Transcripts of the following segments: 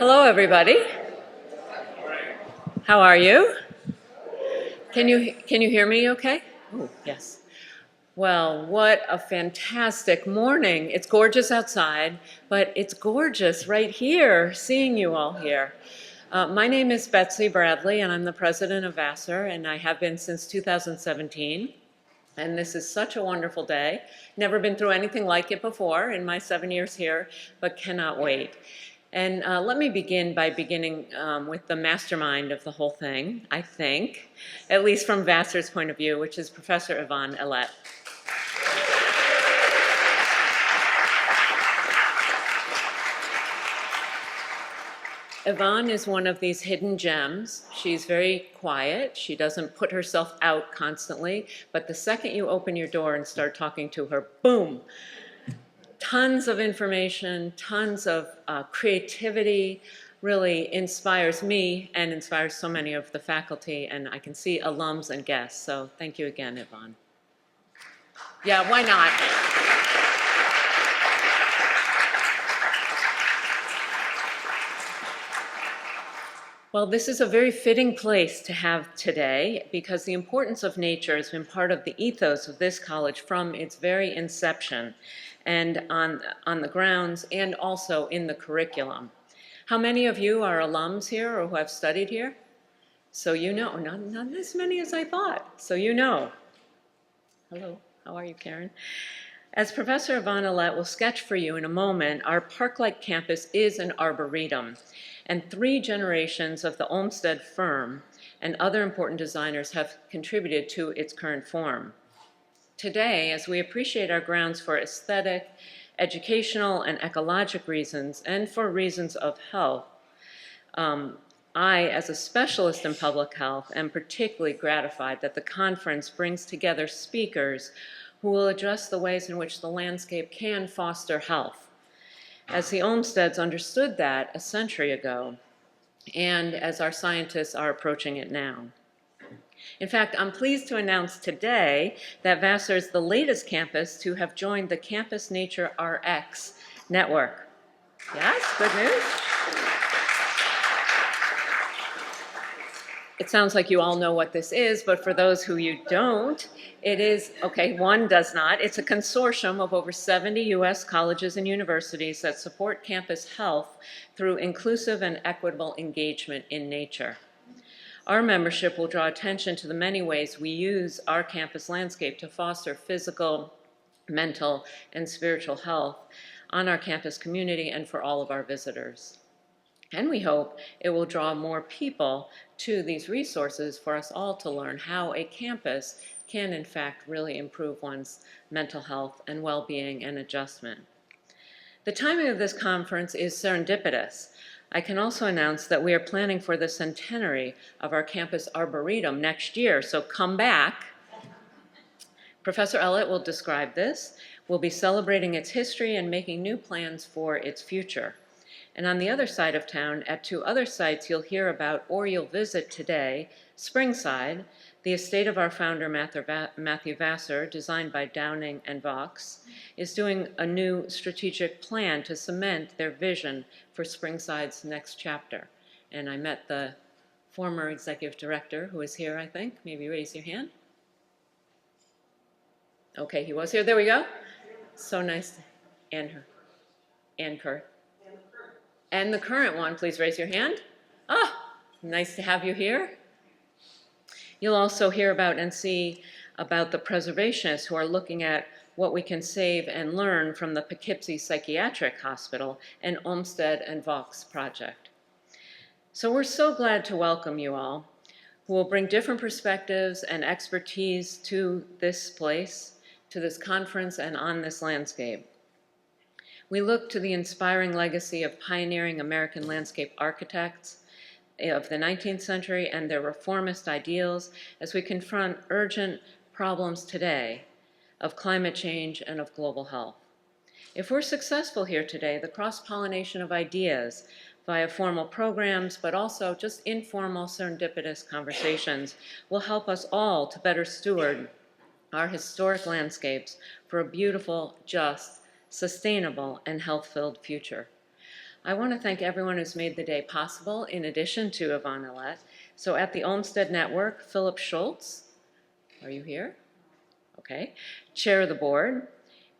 Hello, everybody. How are you? Can you hear me okay? Oh, yes. Well, what a fantastic morning. It's gorgeous outside, but it's gorgeous right here, seeing you all here. My name is Betsy Bradley, and I'm the president of Vassar, and I have been since 2017. And this is such a wonderful day. Never been through anything like it before in my 7 years here, but cannot wait. And let me begin by beginning with the mastermind of the whole thing, I think, at least from Vassar's point of view, which is Professor Yvonne Elet. Yvonne is one of these hidden gems. She's very quiet. She doesn't put herself out constantly, but the second you open your door and start talking to her, boom, tons of information, tons of creativity, really inspires me and inspires so many of the faculty, and I can see alums and guests. So thank you again, Yvonne. Yeah, why not? Well, this is a very fitting place to have today because the importance of nature has been part of the ethos of this college from its very inception and on the grounds and also in the curriculum. How many of you are alums here or who have studied here? So you know, not as many as I thought, so you know. Hello, how are you, Karen? As Professor Yvonne Elet will sketch for you in a moment, our park-like campus is an arboretum, and 3 generations of the Olmsted firm and other important designers have contributed to its current form. Today, as we appreciate our grounds for aesthetic, educational, and ecologic reasons, and for reasons of health, I, as a specialist in public health, am particularly gratified that the conference brings together speakers who will address the ways in which the landscape can foster health, as the Olmsteds understood that a century ago, and as our scientists are approaching it now. In fact, I'm pleased to announce today that Vassar is the latest campus to have joined the Campus Nature RX network. Yes, good news. It sounds like you all know what this is, but for those who you don't, it is, okay, one does not. It's a consortium of over 70 U.S. colleges and universities that support campus health through inclusive and equitable engagement in nature. Our membership will draw attention to the many ways we use our campus landscape to foster physical, mental, and spiritual health on our campus community and for all of our visitors. And we hope it will draw more people to these resources for us all to learn how a campus can, in fact, really improve one's mental health and well-being and adjustment. The timing of this conference is serendipitous. I can also announce that we are planning for the centenary of our campus arboretum next year, so come back. Professor Elet will describe this. We'll be celebrating its history and making new plans for its future. And on the other side of town, at 2 other sites you'll hear about or you'll visit today, Springside, the estate of our founder Matthew Vassar, designed by Downing and Vaux, is doing a new strategic plan to cement their vision for Springside's next chapter. And I met the former executive director who is here, I think. Maybe raise your hand. Okay, he was here. There we go. So nice. And her. And Kurt. And the current one, please raise your hand. Ah, nice to have you here. You'll also hear about and see about the preservationists who are looking at what we can save and learn from the Poughkeepsie Psychiatric Hospital and Olmsted and Vaux project. So we're so glad to welcome you all, who will bring different perspectives and expertise to this place, to this conference, and on this landscape. We look to the inspiring legacy of pioneering American landscape architects of the 19th century and their reformist ideals as we confront urgent problems today of climate change and of global health. If we're successful here today, the cross-pollination of ideas via formal programs, but also just informal serendipitous conversations will help us all to better steward our historic landscapes for a beautiful, just, sustainable, and health-filled future. I want to thank everyone who's made the day possible, in addition to Yvonne Elet. So at the Olmsted Network, Philip Schultz, are you here? Okay. Chair of the board,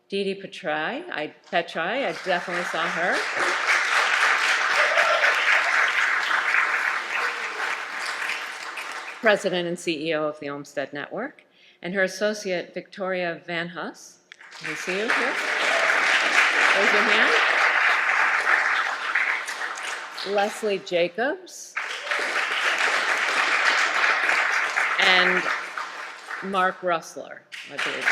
Didi Petri, I definitely saw her. President and CEO of the Olmsted Network, and her associate, Victoria Van Huss. Can we see you here? Raise your hand. Leslie Jacobs. And Mark Russler, I believe.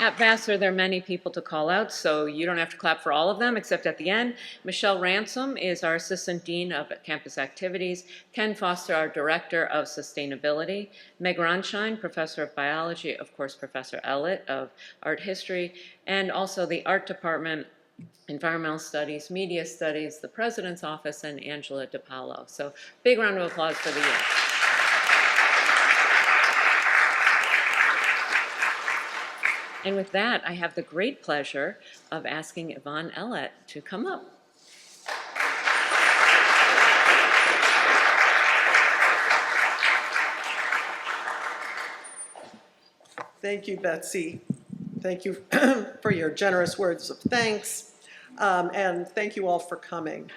At Vassar, there are many people to call out, so you don't have to clap for all of them, except at the end. Michelle Ransom is our Assistant Dean of Campus Activities. Ken Foster, our Director of Sustainability. Meg Ronshine, Professor of Biology. Of course, Professor Elet of Art History. And also the Art Department, Environmental Studies, Media Studies, the President's Office, and Angela DiPaolo. So big round of applause for the youth. And with that, I have the great pleasure of asking Yvonne Elet to come up. Thank you, Betsy. Thank you for your generous words of thanks, and thank you all for coming.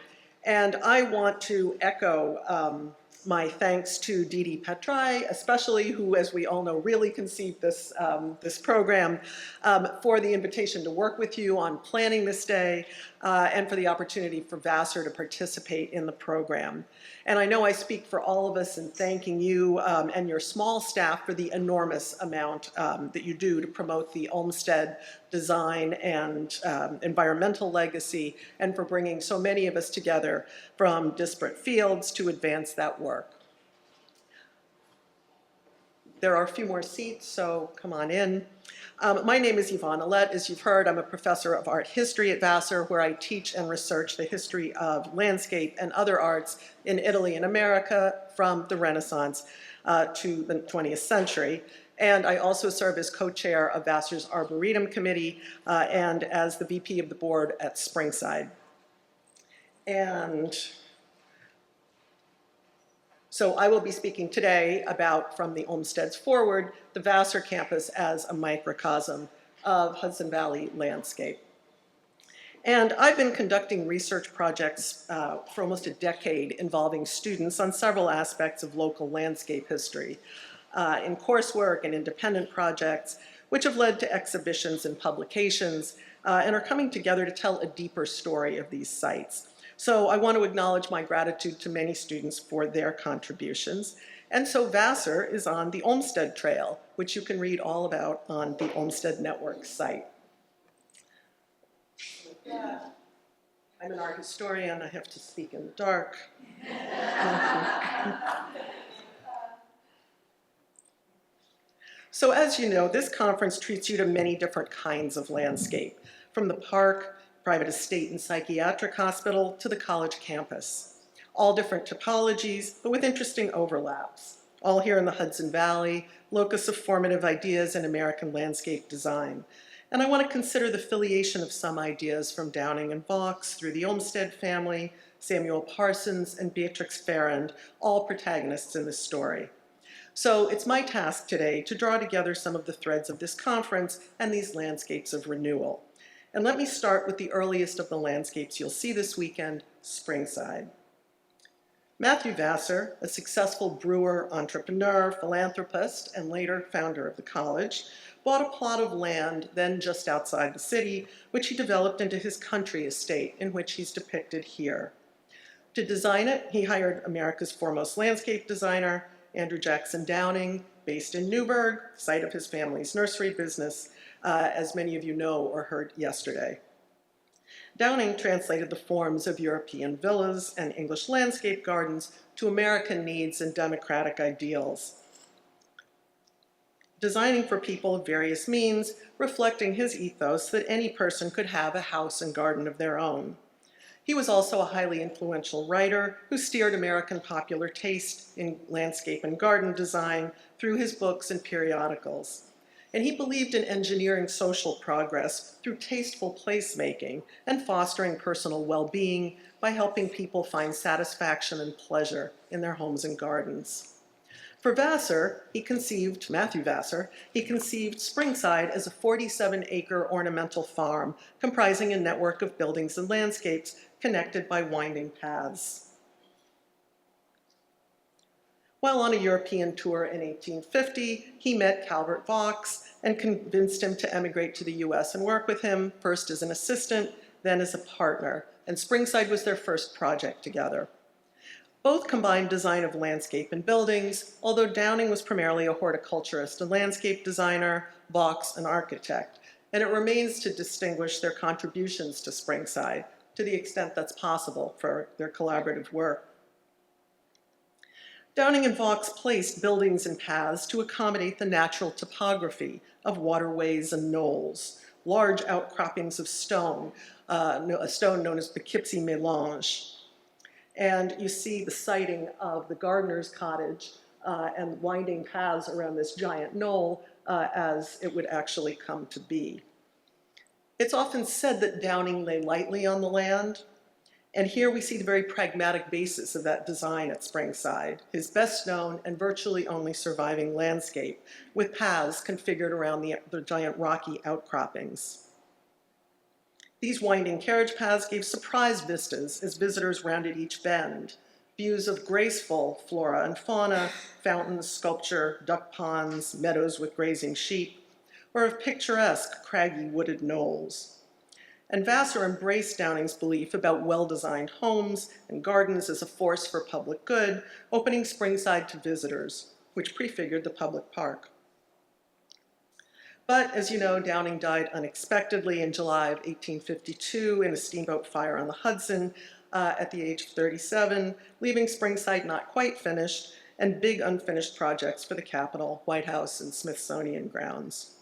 And I want to echo my thanks to Didi Petri, especially, who, as we all know, really conceived this, this program, for the invitation to work with you on planning this day, and for the opportunity for Vassar to participate in the program. And I know I speak for all of us in thanking you and your small staff for the enormous amount that you do to promote the Olmsted design and environmental legacy, and for bringing so many of us together from disparate fields to advance that work. There are a few more seats, so come on in. My name is Yvonne Elet. As you've heard, I'm a professor of art history at Vassar, where I teach and research the history of landscape and other arts in Italy and America from the Renaissance to the 20th century. And I also serve as co-chair of Vassar's Arboretum Committee and as the VP of the board at Springside. And so I will be speaking today about, from the Olmsteds forward, the Vassar campus as a microcosm of Hudson Valley landscape. And I've been conducting research projects for almost a decade involving students on several aspects of local landscape history, in coursework and independent projects, which have led to exhibitions and publications, and are coming together to tell a deeper story of these sites. So I want to acknowledge my gratitude to many students for their contributions. And so Vassar is on the Olmsted Trail, which you can read all about on the Olmsted Network site. Yeah. I'm an art historian. I have to speak in the dark. So as you know, this conference treats you to many different kinds of landscape, from the park, private estate and psychiatric hospital, to the college campus. All different topologies, but with interesting overlaps. All here in the Hudson Valley, locus of formative ideas in American landscape design. And I want to consider the filiation of some ideas from Downing and Vaux through the Olmsted family, Samuel Parsons, and Beatrix Farrand, all protagonists in this story. So it's my task today to draw together some of the threads of this conference and these landscapes of renewal. And let me start with the earliest of the landscapes you'll see this weekend, Springside. Matthew Vassar, a successful brewer, entrepreneur, philanthropist, and later founder of the college, bought a plot of land then just outside the city, which he developed into his country estate, in which he's depicted here. To design it, he hired America's foremost landscape designer, Andrew Jackson Downing, based in Newburgh, site of his family's nursery business, as many of you know or heard yesterday. Downing translated the forms of European villas and English landscape gardens to American needs and democratic ideals, designing for people of various means, reflecting his ethos that any person could have a house and garden of their own. He was also a highly influential writer who steered American popular taste in landscape and garden design through his books and periodicals. And he believed in engineering social progress through tasteful placemaking and fostering personal well-being by helping people find satisfaction and pleasure in their homes and gardens. For Vassar, Matthew Vassar, he conceived Springside as a 47-acre ornamental farm comprising a network of buildings and landscapes connected by winding paths. While on a European tour in 1850, he met Calvert Vaux and convinced him to emigrate to the US and work with him, first as an assistant, then as a partner, and Springside was their first project together. Both combined design of landscape and buildings, although Downing was primarily a horticulturist and landscape designer, Vaux an architect, and it remains to distinguish their contributions to Springside to the extent that's possible for their collaborative work. Downing and Vaux placed buildings and paths to accommodate the natural topography of waterways and knolls, large outcroppings of stone, a stone known as Poughkeepsie Mélange. And you see the siting of the gardener's cottage and winding paths around this giant knoll as it would actually come to be. It's often said that Downing lay lightly on the land, and here we see the very pragmatic basis of that design at Springside, his best known and virtually only surviving landscape, with paths configured around the giant rocky outcroppings. These winding carriage paths gave surprise vistas as visitors rounded each bend, views of graceful flora and fauna, fountains, sculpture, duck ponds, meadows with grazing sheep, or of picturesque, craggy wooded knolls. And Vassar embraced Downing's belief about well-designed homes and gardens as a force for public good, opening Springside to visitors, which prefigured the public park. But as you know, Downing died unexpectedly in July of 1852 in a steamboat fire on the Hudson at the age of 37, leaving Springside not quite finished and big unfinished projects for the Capitol, White House, and Smithsonian grounds.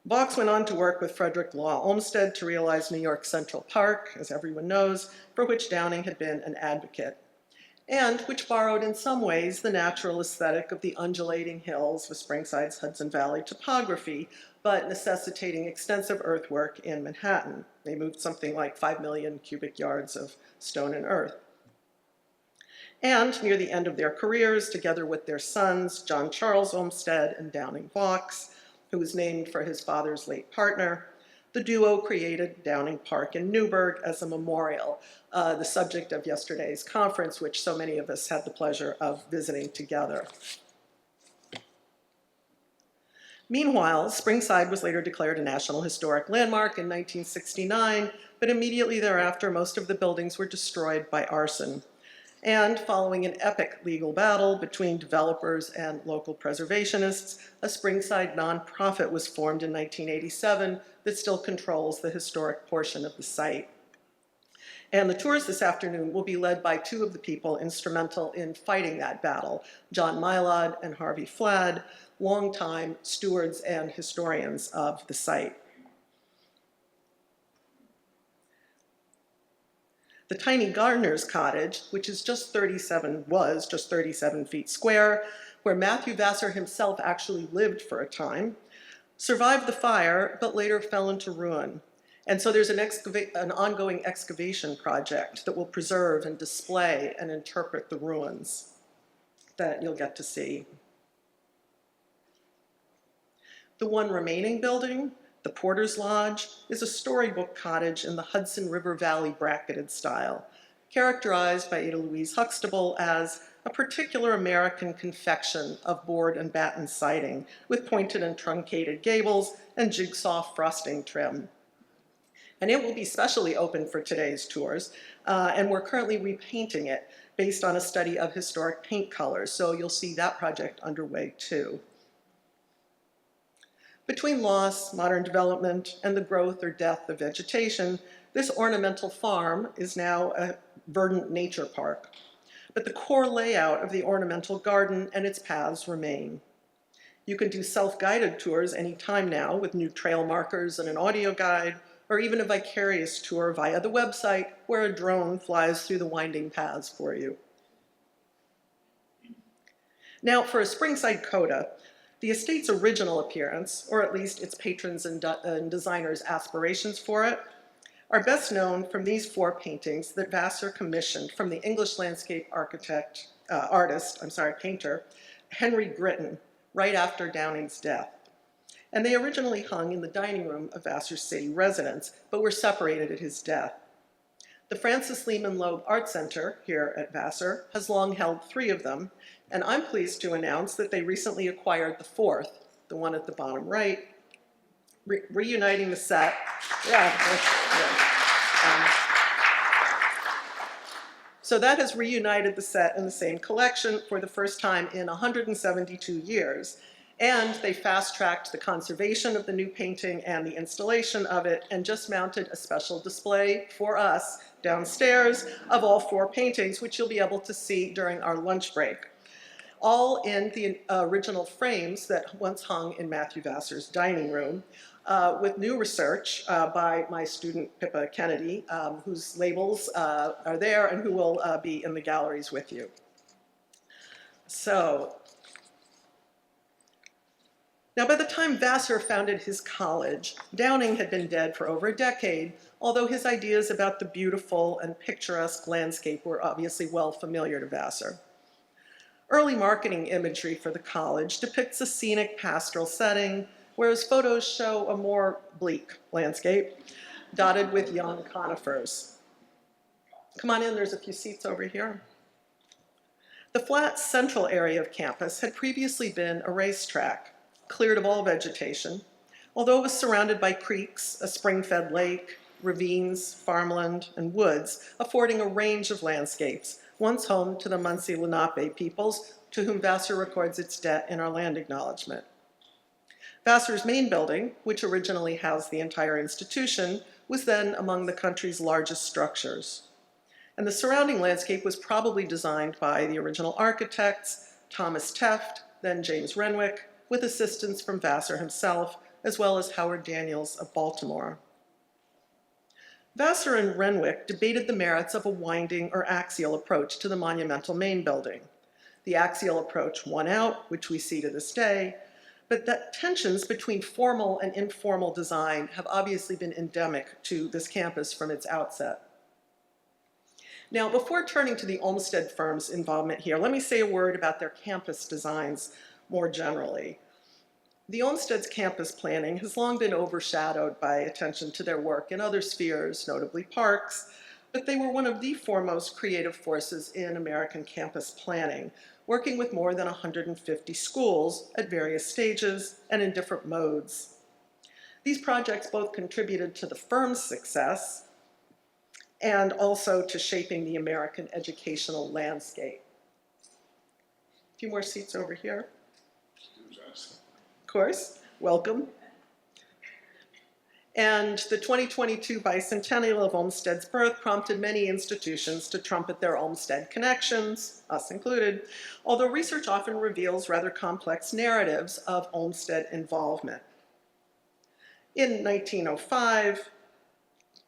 Vaux went on to work with Frederick Law Olmsted to realize New York Central Park, as everyone knows, for which Downing had been an advocate, and which borrowed in some ways the natural aesthetic of the undulating hills with Springside's Hudson Valley topography, but necessitating extensive earthwork in Manhattan. They moved something like 5 million cubic yards of stone and earth. And near the end of their careers, together with their sons, John Charles Olmsted and Downing Vaux, who was named for his father's late partner, the duo created Downing Park in Newburgh as a memorial, the subject of yesterday's conference, which so many of us had the pleasure of visiting together. Meanwhile, Springside was later declared a National Historic Landmark in 1969, but immediately thereafter, most of the buildings were destroyed by arson. And following an epic legal battle between developers and local preservationists, a Springside nonprofit was formed in 1987 that still controls the historic portion of the site. And the tours this afternoon will be led by two of the people instrumental in fighting that battle, John Mylod and Harvey Flad, longtime stewards and historians of the site. The tiny gardener's cottage, which is was just 37 feet square, where Matthew Vassar himself actually lived for a time, survived the fire, but later fell into ruin. And so there's an ongoing excavation project that will preserve and display and interpret the ruins that you'll get to see. The one remaining building, the Porter's Lodge, is a storybook cottage in the Hudson River Valley bracketed style, characterized by Ada Louise Huxtable as a particular American confection of board and batten siding with pointed and truncated gables and jigsaw frosting trim. And it will be specially open for today's tours, and we're currently repainting it based on a study of historic paint colors, so you'll see that project underway too. Between loss, modern development, and the growth or death of vegetation, this ornamental farm is now a verdant nature park. But the core layout of the ornamental garden and its paths remain. You can do self-guided tours anytime now with new trail markers and an audio guide, or even a vicarious tour via the website where a drone flies through the winding paths for you. Now, for a Springside coda, The estate's original appearance, or at least its patrons and designers' aspirations for it, are best known from these 4 paintings that Vassar commissioned from the English landscape painter, Henry Gritton, right after Downing's death. And they originally hung in the dining room of Vassar's city residence, but were separated at his death. The Francis Lehman Loeb Art Center here at Vassar has long held 3 of them, and I'm pleased to announce that they recently acquired the 4th, the one at the bottom right, reuniting the set. So that has reunited the set in the same collection for the first time in 172 years. And they fast-tracked the conservation of the new painting and the installation of it, and just mounted a special display for us downstairs of all 4 paintings, which you'll be able to see during our lunch break. All in the original frames that once hung in Matthew Vassar's dining room, with new research by my student Pippa Kennedy, whose labels are there and who will be in the galleries with you. So, now by the time Vassar founded his college, Downing had been dead for over a decade, although his ideas about the beautiful and picturesque landscape were obviously well familiar to Vassar. Early marketing imagery for the college depicts a scenic pastoral setting, whereas photos show a more bleak landscape, dotted with young conifers. Come on in, there's a few seats over here. The flat central area of campus had previously been a racetrack, cleared of all vegetation, although it was surrounded by creeks, a spring-fed lake, ravines, farmland, and woods, affording a range of landscapes, once home to the Munsee Lenape peoples, to whom Vassar records its debt in our land acknowledgement. Vassar's main building, which originally housed the entire institution, was then among the country's largest structures. And the surrounding landscape was probably designed by the original architects, Thomas Tefft, then James Renwick, with assistance from Vassar himself, as well as Howard Daniels of Baltimore. Vassar and Renwick debated the merits of a winding or axial approach to the monumental main building. The axial approach won out, which we see to this day, but that tensions between formal and informal design have obviously been endemic to this campus from its outset. Now, before turning to the Olmsted firm's involvement here, let me say a word about their campus designs more generally. The Olmsted's campus planning has long been overshadowed by attention to their work in other spheres, notably parks, but they were one of the foremost creative forces in American campus planning, working with more than 150 schools at various stages and in different modes. These projects both contributed to the firm's success and also to shaping the American educational landscape. A few more seats over here. Of course, welcome. And the 2022 bicentennial of Olmsted's birth prompted many institutions to trumpet their Olmsted connections, us included, although research often reveals rather complex narratives of Olmsted involvement. In 1905,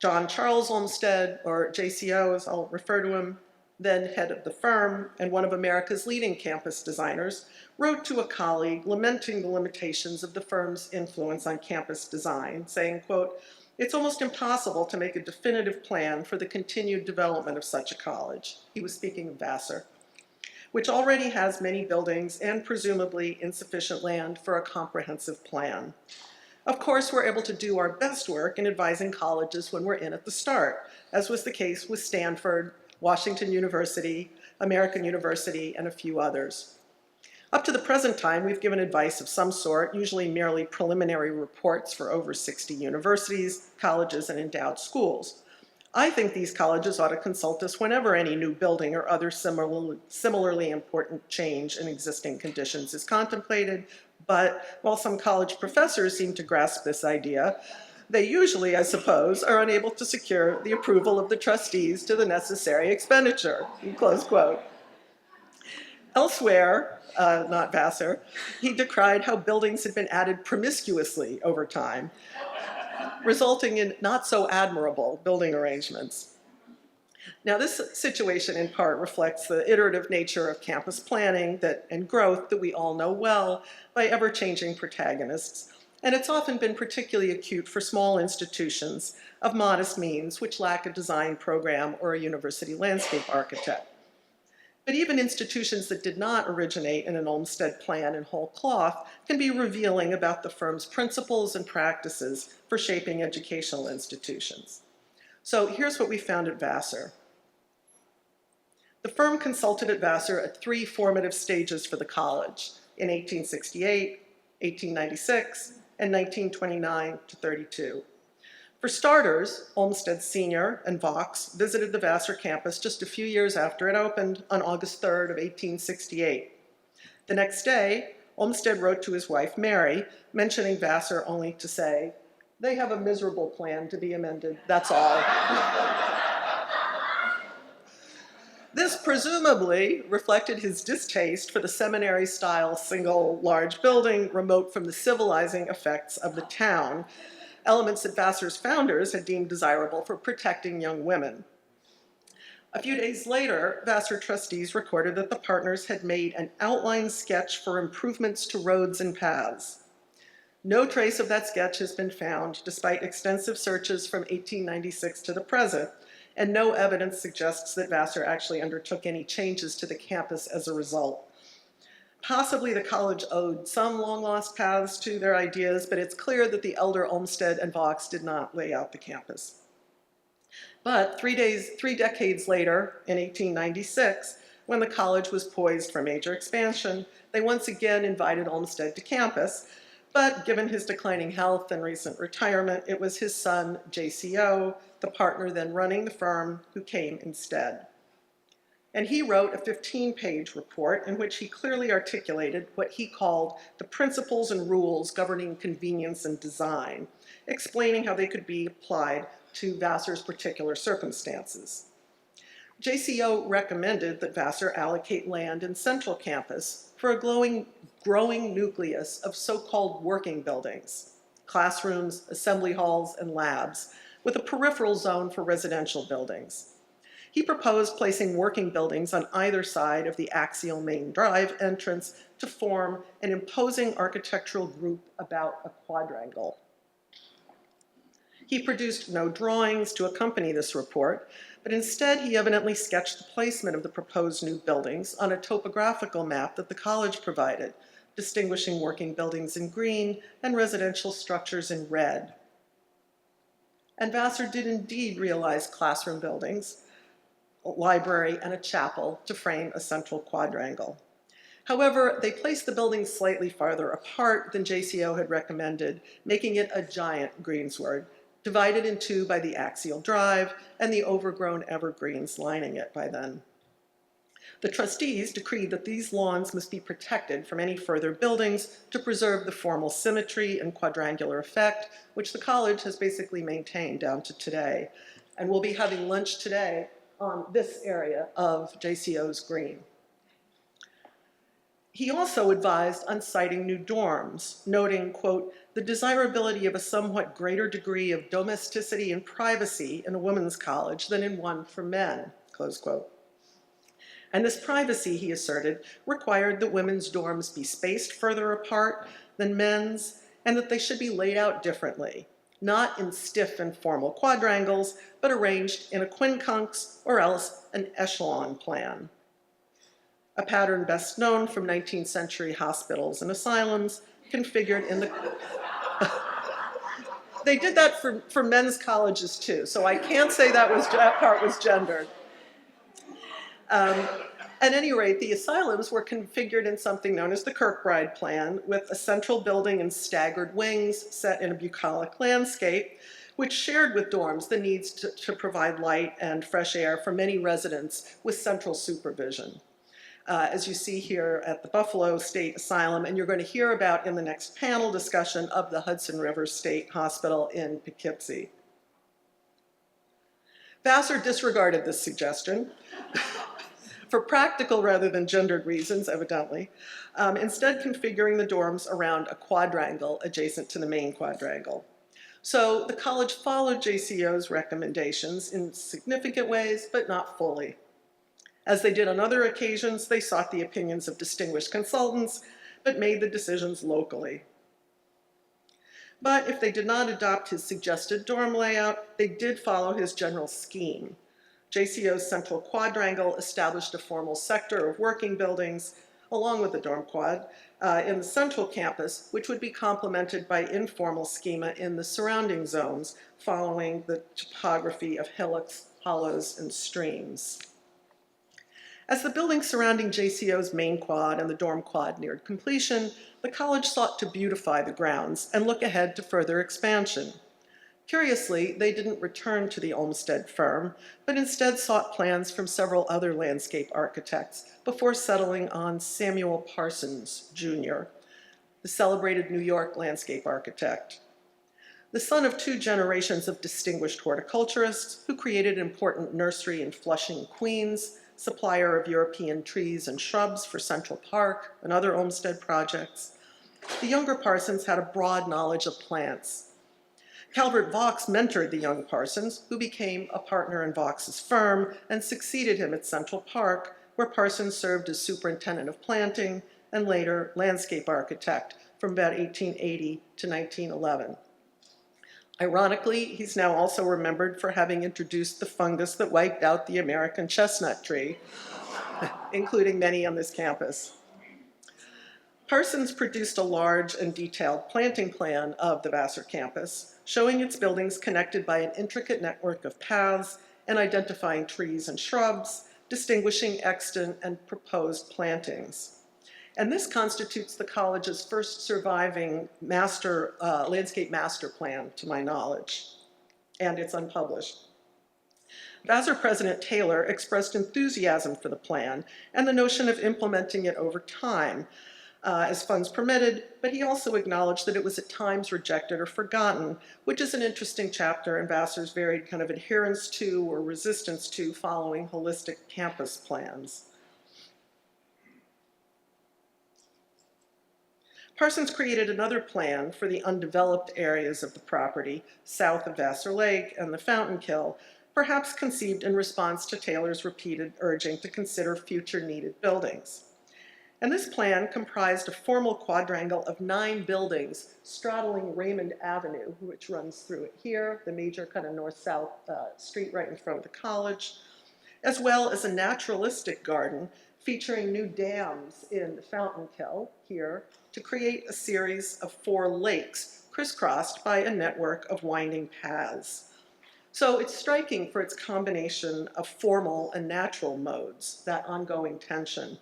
John Charles Olmsted, or JCO as I'll refer to him, then head of the firm and one of America's leading campus designers, wrote to a colleague lamenting the limitations of the firm's influence on campus design, saying, quote, "It's almost impossible to make a definitive plan for the continued development of such a college." He was speaking of Vassar, which already has many buildings and presumably insufficient land for a comprehensive plan. Of course, we're able to do our best work in advising colleges when we're in at the start, as was the case with Stanford, Washington University, American University, and a few others. Up to the present time, we've given advice of some sort, usually merely preliminary reports for over 60 universities, colleges, and endowed schools. I think these colleges ought to consult us whenever any new building or other similarly important change in existing conditions is contemplated, but while some college professors seem to grasp this idea, they usually, I suppose, are unable to secure the approval of the trustees to the necessary expenditure, close quote. Elsewhere, not Vassar, he decried how buildings had been added promiscuously over time, resulting in not so admirable building arrangements. Now, this situation in part reflects the iterative nature of campus planning and growth that we all know well by ever-changing protagonists, and it's often been particularly acute for small institutions of modest means which lack a design program or a university landscape architect. But even institutions that did not originate in an Olmsted plan in whole cloth can be revealing about the firm's principles and practices for shaping educational institutions. So here's what we found at Vassar. The firm consulted at Vassar at 3 formative stages for the college in 1868, 1896, and 1929 to 32. For starters, Olmsted Sr. and Vox visited the Vassar campus just a few years after it opened on August 3rd of 1868. The next day, Olmsted wrote to his wife, Mary, mentioning Vassar only to say, "They have a miserable plan to be amended, that's all." This presumably reflected his distaste for the seminary-style single large building remote from the civilizing effects of the town, elements that Vassar's founders had deemed desirable for protecting young women. A few days later, Vassar trustees recorded that the partners had made an outline sketch for improvements to roads and paths. No trace of that sketch has been found, despite extensive searches from 1896 to the present, and no evidence suggests that Vassar actually undertook any changes to the campus as a result. Possibly the college owed some long-lost paths to their ideas, but it's clear that the elder Olmsted and Vox did not lay out the campus. But 3 decades later, in 1896, when the college was poised for major expansion, they once again invited Olmsted to campus, but given his declining health and recent retirement, it was his son, JCO, the partner then running the firm, who came instead. And he wrote a 15-page report in which he clearly articulated what he called the principles and rules governing convenience and design, explaining how they could be applied to Vassar's particular circumstances. JCO recommended that Vassar allocate land in Central Campus for a growing nucleus of so-called working buildings, classrooms, assembly halls, and labs, with a peripheral zone for residential buildings. He proposed placing working buildings on either side of the axial main drive entrance to form an imposing architectural group about a quadrangle. He produced no drawings to accompany this report, but instead he evidently sketched the placement of the proposed new buildings on a topographical map that the college provided, distinguishing working buildings in green and residential structures in red. And Vassar did indeed realize classroom buildings, a library, and a chapel to frame a central quadrangle. However, they placed the buildings slightly farther apart than JCO had recommended, making it a giant greensward, divided in two by the axial drive and the overgrown evergreens lining it by then. The trustees decreed that these lawns must be protected from any further buildings to preserve the formal symmetry and quadrangular effect, which the college has basically maintained down to today. And we'll be having lunch today on this area of JCO's green. He also advised on siting new dorms, noting, quote, the desirability of a somewhat greater degree of domesticity and privacy in a women's college than in one for men, close quote. And this privacy, he asserted, required that women's dorms be spaced further apart than men's, and that they should be laid out differently, not in stiff and formal quadrangles, but arranged in a quincunx or else an echelon plan. A pattern best known from 19th century hospitals and asylums, configured in the... They did that for men's colleges too, so I can't say that part was gendered. At any rate, the asylums were configured in something known as the Kirkbride plan, with a central building and staggered wings set in a bucolic landscape, which shared with dorms the needs to provide light and fresh air for many residents with central supervision. As you see here at the Buffalo State Asylum, and you're going to hear about in the next panel discussion of the Hudson River State Hospital in Poughkeepsie. Vassar disregarded this suggestion for practical rather than gendered reasons, evidently, instead configuring the dorms around a quadrangle adjacent to the main quadrangle. So the college followed JCO's recommendations in significant ways, but not fully. As they did on other occasions, they sought the opinions of distinguished consultants, but made the decisions locally. But if they did not adopt his suggested dorm layout, they did follow his general scheme. JCO's central quadrangle established a formal sector of working buildings, along with the dorm quad, in the central campus, which would be complemented by informal schema in the surrounding zones, following the topography of hillocks, hollows, and streams. As the buildings surrounding JCO's main quad and the dorm quad neared completion, the college sought to beautify the grounds and look ahead to further expansion. Curiously, they didn't return to the Olmsted firm, but instead sought plans from several other landscape architects before settling on Samuel Parsons, Jr., the celebrated New York landscape architect. The son of two generations of distinguished horticulturists who created an important nursery in Flushing, Queens, supplier of European trees and shrubs for Central Park and other Olmsted projects, the younger Parsons had a broad knowledge of plants. Calvert Vaux mentored the young Parsons, who became a partner in Vaux's firm and succeeded him at Central Park, where Parsons served as superintendent of planting and later landscape architect from about 1880 to 1911. Ironically, he's now also remembered for having introduced the fungus that wiped out the American chestnut tree, including many on this campus. Parsons produced a large and detailed planting plan of the Vassar campus, showing its buildings connected by an intricate network of paths and identifying trees and shrubs, distinguishing extant and proposed plantings. And this constitutes the college's first surviving landscape master plan, to my knowledge, and it's unpublished. Vassar President Taylor expressed enthusiasm for the plan and the notion of implementing it over time as funds permitted, but he also acknowledged that it was at times rejected or forgotten, which is an interesting chapter in Vassar's varied kind of adherence to or resistance to following holistic campus plans. Parsons created another plan for the undeveloped areas of the property south of Vassar Lake and the Fountain Kill, perhaps conceived in response to Taylor's repeated urging to consider future needed buildings. And this plan comprised a formal quadrangle of 9 buildings straddling Raymond Avenue, which runs through it here, the major kind of north-south street right in front of the college, as well as a naturalistic garden featuring new dams in the Fountain Kill here to create a series of 4 lakes crisscrossed by a network of winding paths. So it's striking for its combination of formal and natural modes, that ongoing tension.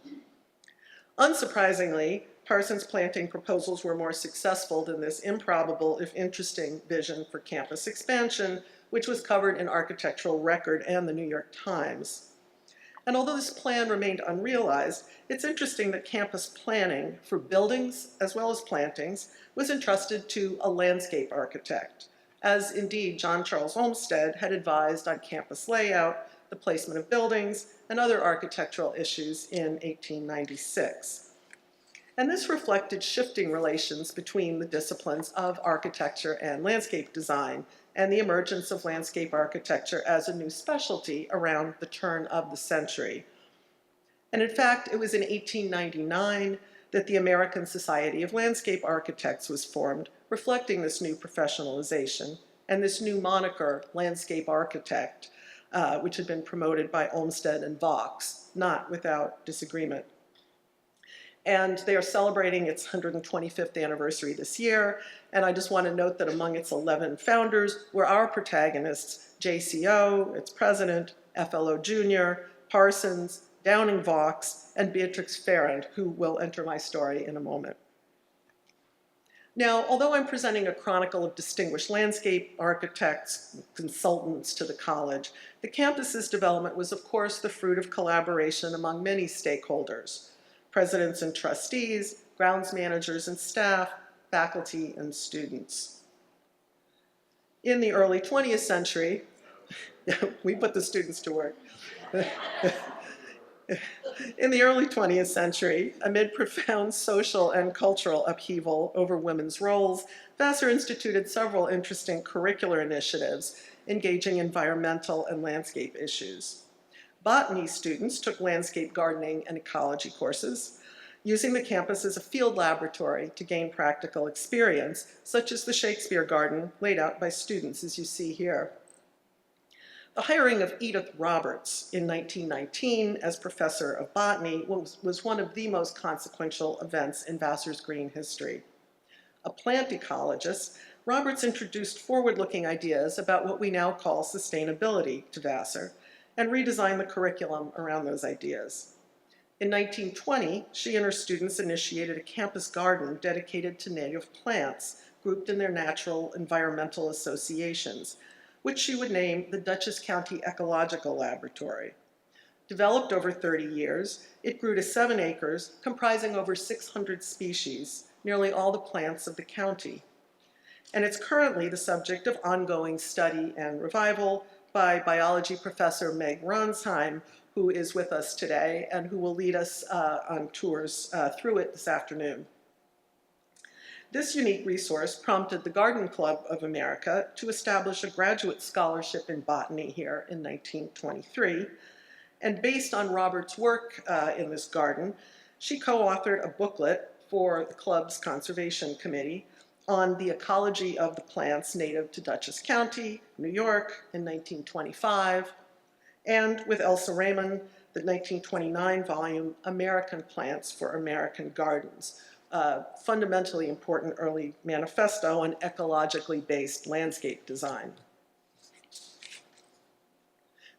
Unsurprisingly, Parsons' planting proposals were more successful than this improbable, if interesting, vision for campus expansion, which was covered in Architectural Record and the New York Times. And although this plan remained unrealized, it's interesting that campus planning for buildings as well as plantings was entrusted to a landscape architect, as indeed John Charles Olmsted had advised on campus layout, the placement of buildings, and other architectural issues in 1896. And this reflected shifting relations between the disciplines of architecture and landscape design, and the emergence of landscape architecture as a new specialty around the turn of the century. And in fact, it was in 1899 that the American Society of Landscape Architects was formed, reflecting this new professionalization and this new moniker, landscape architect, which had been promoted by Olmsted and Vaux, not without disagreement. And they are celebrating its 125th anniversary this year. And I just want to note that among its 11 founders were our protagonists, JCO, its president, FLO Jr., Parsons, Downing Vaux, and Beatrix Farrand, who will enter my story in a moment. Now, although I'm presenting a chronicle of distinguished landscape architects, consultants to the college, the campus's development was, of course, the fruit of collaboration among many stakeholders: presidents and trustees, grounds managers and staff, faculty and students. In the early 20th century, we put the students to work. In the early 20th century, amid profound social and cultural upheaval over women's roles, Vassar instituted several interesting curricular initiatives engaging environmental and landscape issues. Botany students took landscape gardening and ecology courses, using the campus as a field laboratory to gain practical experience, such as the Shakespeare Garden laid out by students, as you see here. The hiring of Edith Roberts in 1919 as professor of botany was one of the most consequential events in Vassar's green history. A plant ecologist, Roberts introduced forward-looking ideas about what we now call sustainability to Vassar and redesigned the curriculum around those ideas. In 1920, she and her students initiated a campus garden dedicated to native plants, grouped in their natural environmental associations, which she would name the Dutchess County Ecological Laboratory. Developed over 30 years, it grew to 7 acres, comprising over 600 species, nearly all the plants of the county. And it's currently the subject of ongoing study and revival by biology professor Meg Ronsheim, who is with us today and who will lead us on tours through it this afternoon. This unique resource prompted the Garden Club of America to establish a graduate scholarship in botany here in 1923. And based on Robert's work in this garden, she co-authored a booklet for the club's conservation committee on the ecology of the plants native to Dutchess County, New York, in 1925, and with Elsa Raymond, the 1929 volume, American Plants for American Gardens, a fundamentally important early manifesto on ecologically based landscape design.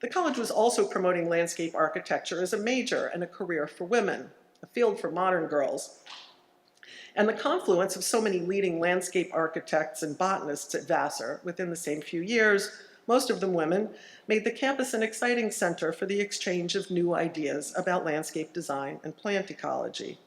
The college was also promoting landscape architecture as a major and a career for women, a field for modern girls. And the confluence of so many leading landscape architects and botanists at Vassar within the same few years, most of them women, made the campus an exciting center for the exchange of new ideas about landscape design and plant ecology.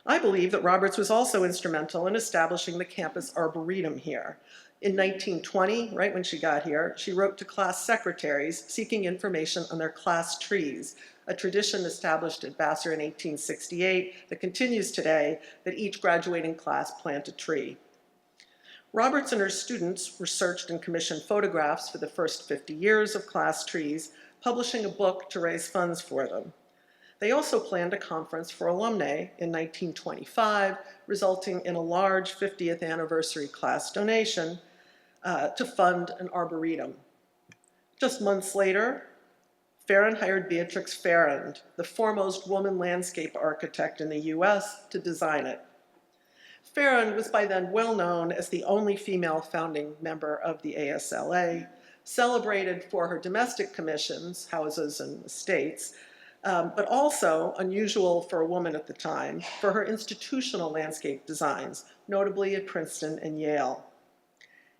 I believe that Roberts was also instrumental in establishing the campus arboretum here. In 1920, right when she got here, she wrote to class secretaries seeking information on their class trees, a tradition established at Vassar in 1868 that continues today, that each graduating class plant a tree. Roberts and her students researched and commissioned photographs for the first 50 years of class trees, publishing a book to raise funds for them. They also planned a conference for alumni in 1925, resulting in a large 50th anniversary class donation to fund an arboretum. Just months later, Farrand hired Beatrix Farrand, the foremost woman landscape architect in the US, to design it. Farrand was by then well known as the only female founding member of the ASLA, celebrated for her domestic commissions, houses and estates, but also, unusual for a woman at the time, for her institutional landscape designs, notably at Princeton and Yale.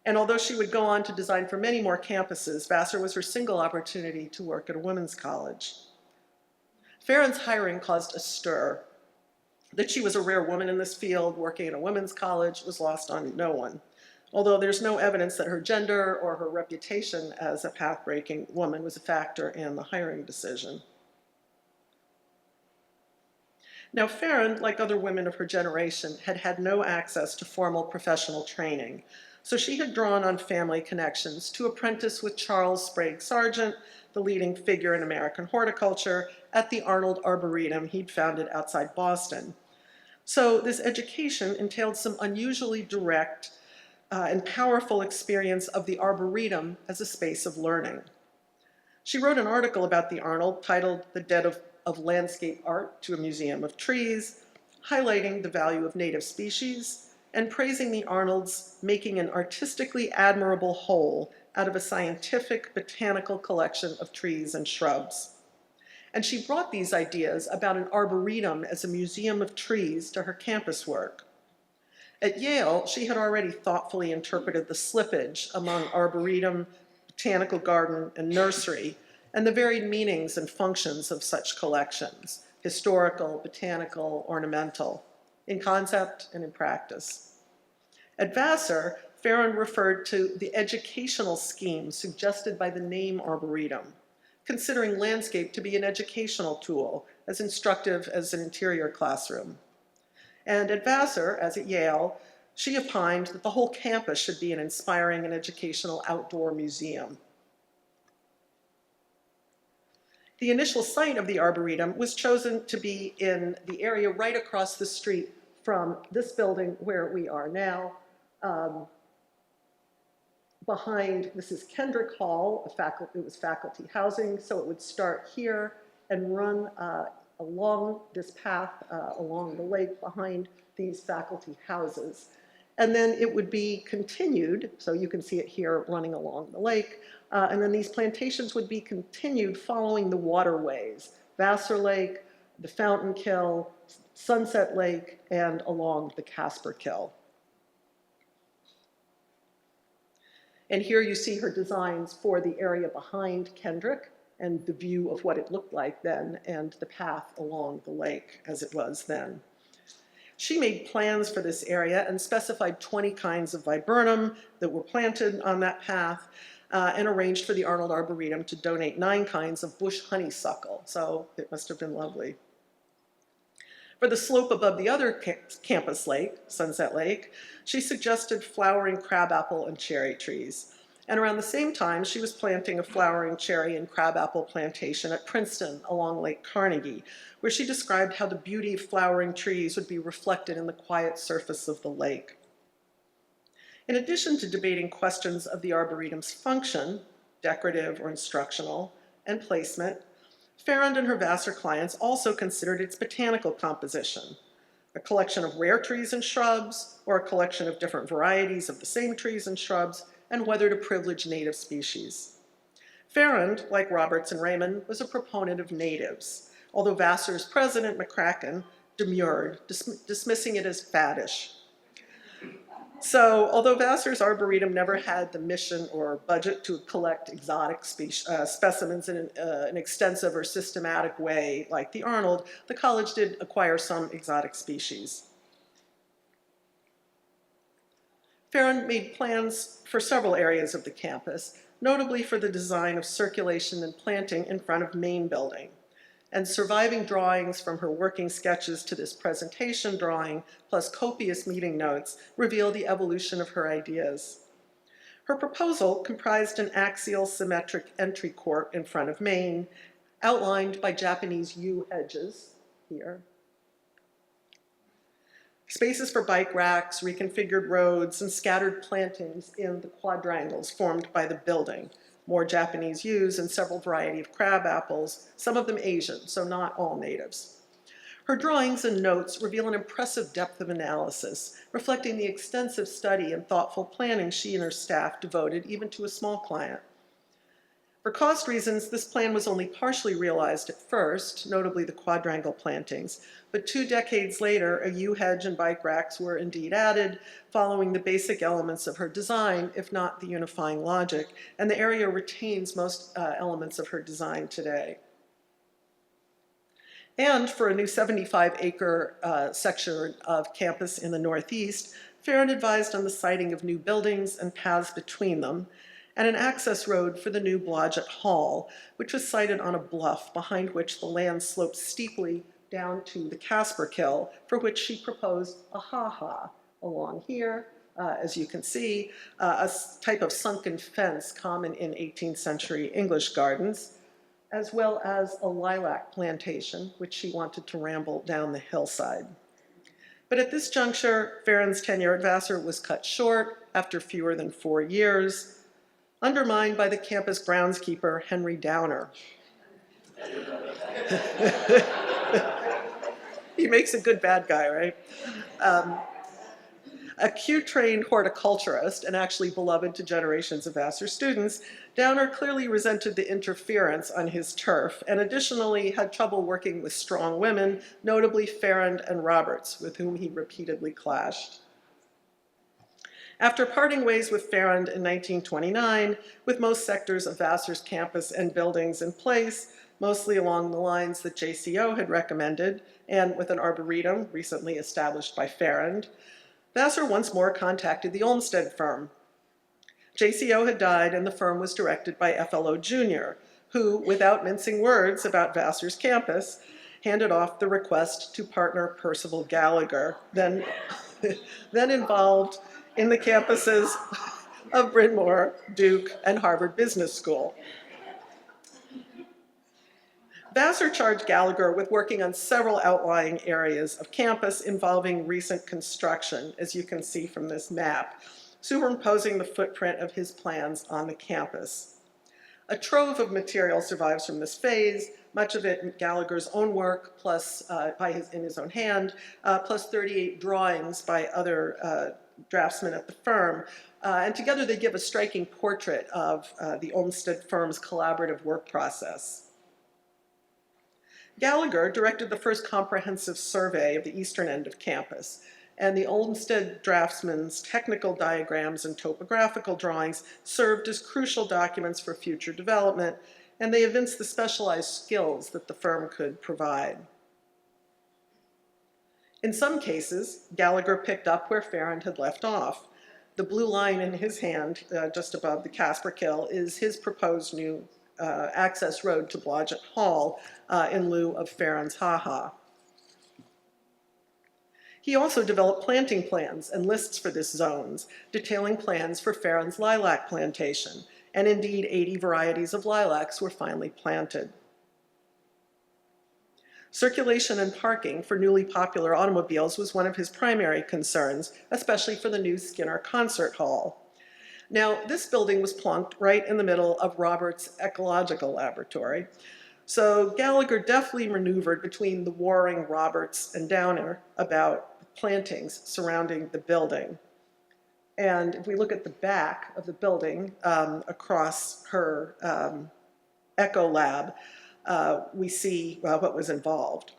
And although she would go on to design for many more campuses, Vassar was her single opportunity to work at a women's college. Farrand's hiring caused a stir. That she was a rare woman in this field working at a women's college was lost on no one, although there's no evidence that her gender or her reputation as a path-breaking woman was a factor in the hiring decision. Now, Farrand, like other women of her generation, had had no access to formal professional training, so she had drawn on family connections to apprentice with Charles Sprague Sargent, the leading figure in American horticulture, at the Arnold Arboretum he'd founded outside Boston. So this education entailed some unusually direct and powerful experience of the Arboretum as a space of learning. She wrote an article about the Arnold titled "The Debt of Landscape Art to a Museum of Trees," highlighting the value of native species and praising the Arnolds making an artistically admirable whole out of a scientific botanical collection of trees and shrubs. And she brought these ideas about an arboretum as a museum of trees to her campus work. At Yale, she had already thoughtfully interpreted the slippage among arboretum, botanical garden, and nursery, and the varied meanings and functions of such collections, historical, botanical, ornamental, in concept and in practice. At Vassar, Farrand referred to the educational scheme suggested by the name Arboretum, considering landscape to be an educational tool, as instructive as an interior classroom. And at Vassar, as at Yale, she opined that the whole campus should be an inspiring and educational outdoor museum. The initial site of the Arboretum was chosen to be in the area right across the street from this building where we are now. Behind, this is Kendrick Hall, it was faculty housing, so it would start here and run along this path along the lake behind these faculty houses. And then it would be continued, so you can see it here running along the lake, and then these plantations would be continued following the waterways, Vassar Lake, the Fountain Kill, Sunset Lake, and along the Casper Kill. And here you see her designs for the area behind Kendrick and the view of what it looked like then and the path along the lake as it was then. She made plans for this area and specified 20 kinds of viburnum that were planted on that path and arranged for the Arnold Arboretum to donate 9 kinds of bush honeysuckle. So it must have been lovely. For the slope above the other campus lake, Sunset Lake, she suggested flowering crabapple and cherry trees. And around the same time, she was planting a flowering cherry and crabapple plantation at Princeton along Lake Carnegie, where she described how the beauty of flowering trees would be reflected in the quiet surface of the lake. In addition to debating questions of the Arboretum's function, decorative or instructional, and placement, Farrand and her Vassar clients also considered its botanical composition, a collection of rare trees and shrubs, or a collection of different varieties of the same trees and shrubs, and whether to privilege native species. Farrand, like Roberts and Raymond, was a proponent of natives, although Vassar's president, McCracken, demurred, dismissing it as faddish. So, although Vassar's Arboretum never had the mission or budget to collect exotic specimens in an extensive or systematic way like the Arnold, the college did acquire some exotic species. Farrand made plans for several areas of the campus, notably for the design of circulation and planting in front of main building. And surviving drawings from her working sketches to this presentation drawing, plus copious meeting notes, reveal the evolution of her ideas. Her proposal comprised an axial symmetric entry court in front of main, outlined by Japanese yew hedges here. Spaces for bike racks, reconfigured roads, and scattered plantings in the quadrangles formed by the building. More Japanese yews and several varieties of crab apples, some of them Asian, so not all natives. Her drawings and notes reveal an impressive depth of analysis, reflecting the extensive study and thoughtful planning she and her staff devoted even to a small client. For cost reasons, this plan was only partially realized at first, notably the quadrangle plantings, but 2 decades later, a yew hedge and bike racks were indeed added, following the basic elements of her design, if not the unifying logic, and the area retains most elements of her design today. And for a new 75-acre section of campus in the Northeast, Farrand advised on the siting of new buildings and paths between them, and an access road for the new Blodgett Hall, which was sited on a bluff behind which the land sloped steeply down to the Casper Kill, for which she proposed a ha-ha along here, as you can see, a type of sunken fence common in 18th century English gardens, as well as a lilac plantation, which she wanted to ramble down the hillside. But at this juncture, Farrand's tenure at Vassar was cut short after fewer than 4 years, undermined by the campus groundskeeper, Henry Downer. He makes a good bad guy, right? A Q-trained horticulturist, and actually beloved to generations of Vassar students, Downer clearly resented the interference on his turf, and additionally had trouble working with strong women, notably Farrand and Roberts, with whom he repeatedly clashed. After parting ways with Farrand in 1929, with most sectors of Vassar's campus and buildings in place, mostly along the lines that JCO had recommended, and with an arboretum recently established by Farrand, Vassar once more contacted the Olmsted firm. JCO had died and the firm was directed by FLO Jr., who, without mincing words about Vassar's campus, handed off the request to partner Percival Gallagher, then involved in the campuses of Bryn Mawr, Duke, and Harvard Business School. Vassar charged Gallagher with working on several outlying areas of campus involving recent construction, as you can see from this map, superimposing the footprint of his plans on the campus. A trove of material survives from this phase, much of it in Gallagher's own work, plus in his own hand, plus 38 drawings by other draftsmen at the firm. And together they give a striking portrait of the Olmsted firm's collaborative work process. Gallagher directed the first comprehensive survey of the eastern end of campus, and the Olmsted draftsman's technical diagrams and topographical drawings served as crucial documents for future development, and they evinced the specialized skills that the firm could provide. In some cases, Gallagher picked up where Farrand had left off. The blue line in his hand, just above the Casper Kill, is his proposed new access road to Blodgett Hall in lieu of Farrand's Ha-Ha. He also developed planting plans and lists for this zones, detailing plans for Farrand's lilac plantation, and indeed 80 varieties of lilacs were finally planted. Circulation and parking for newly popular automobiles was one of his primary concerns, especially for the new Skinner Concert Hall. Now, this building was plunked right in the middle of Robert's ecological laboratory, so Gallagher deftly maneuvered between the warring Roberts and Downer about plantings surrounding the building. And if we look at the back of the building across her echo lab, we see what was involved.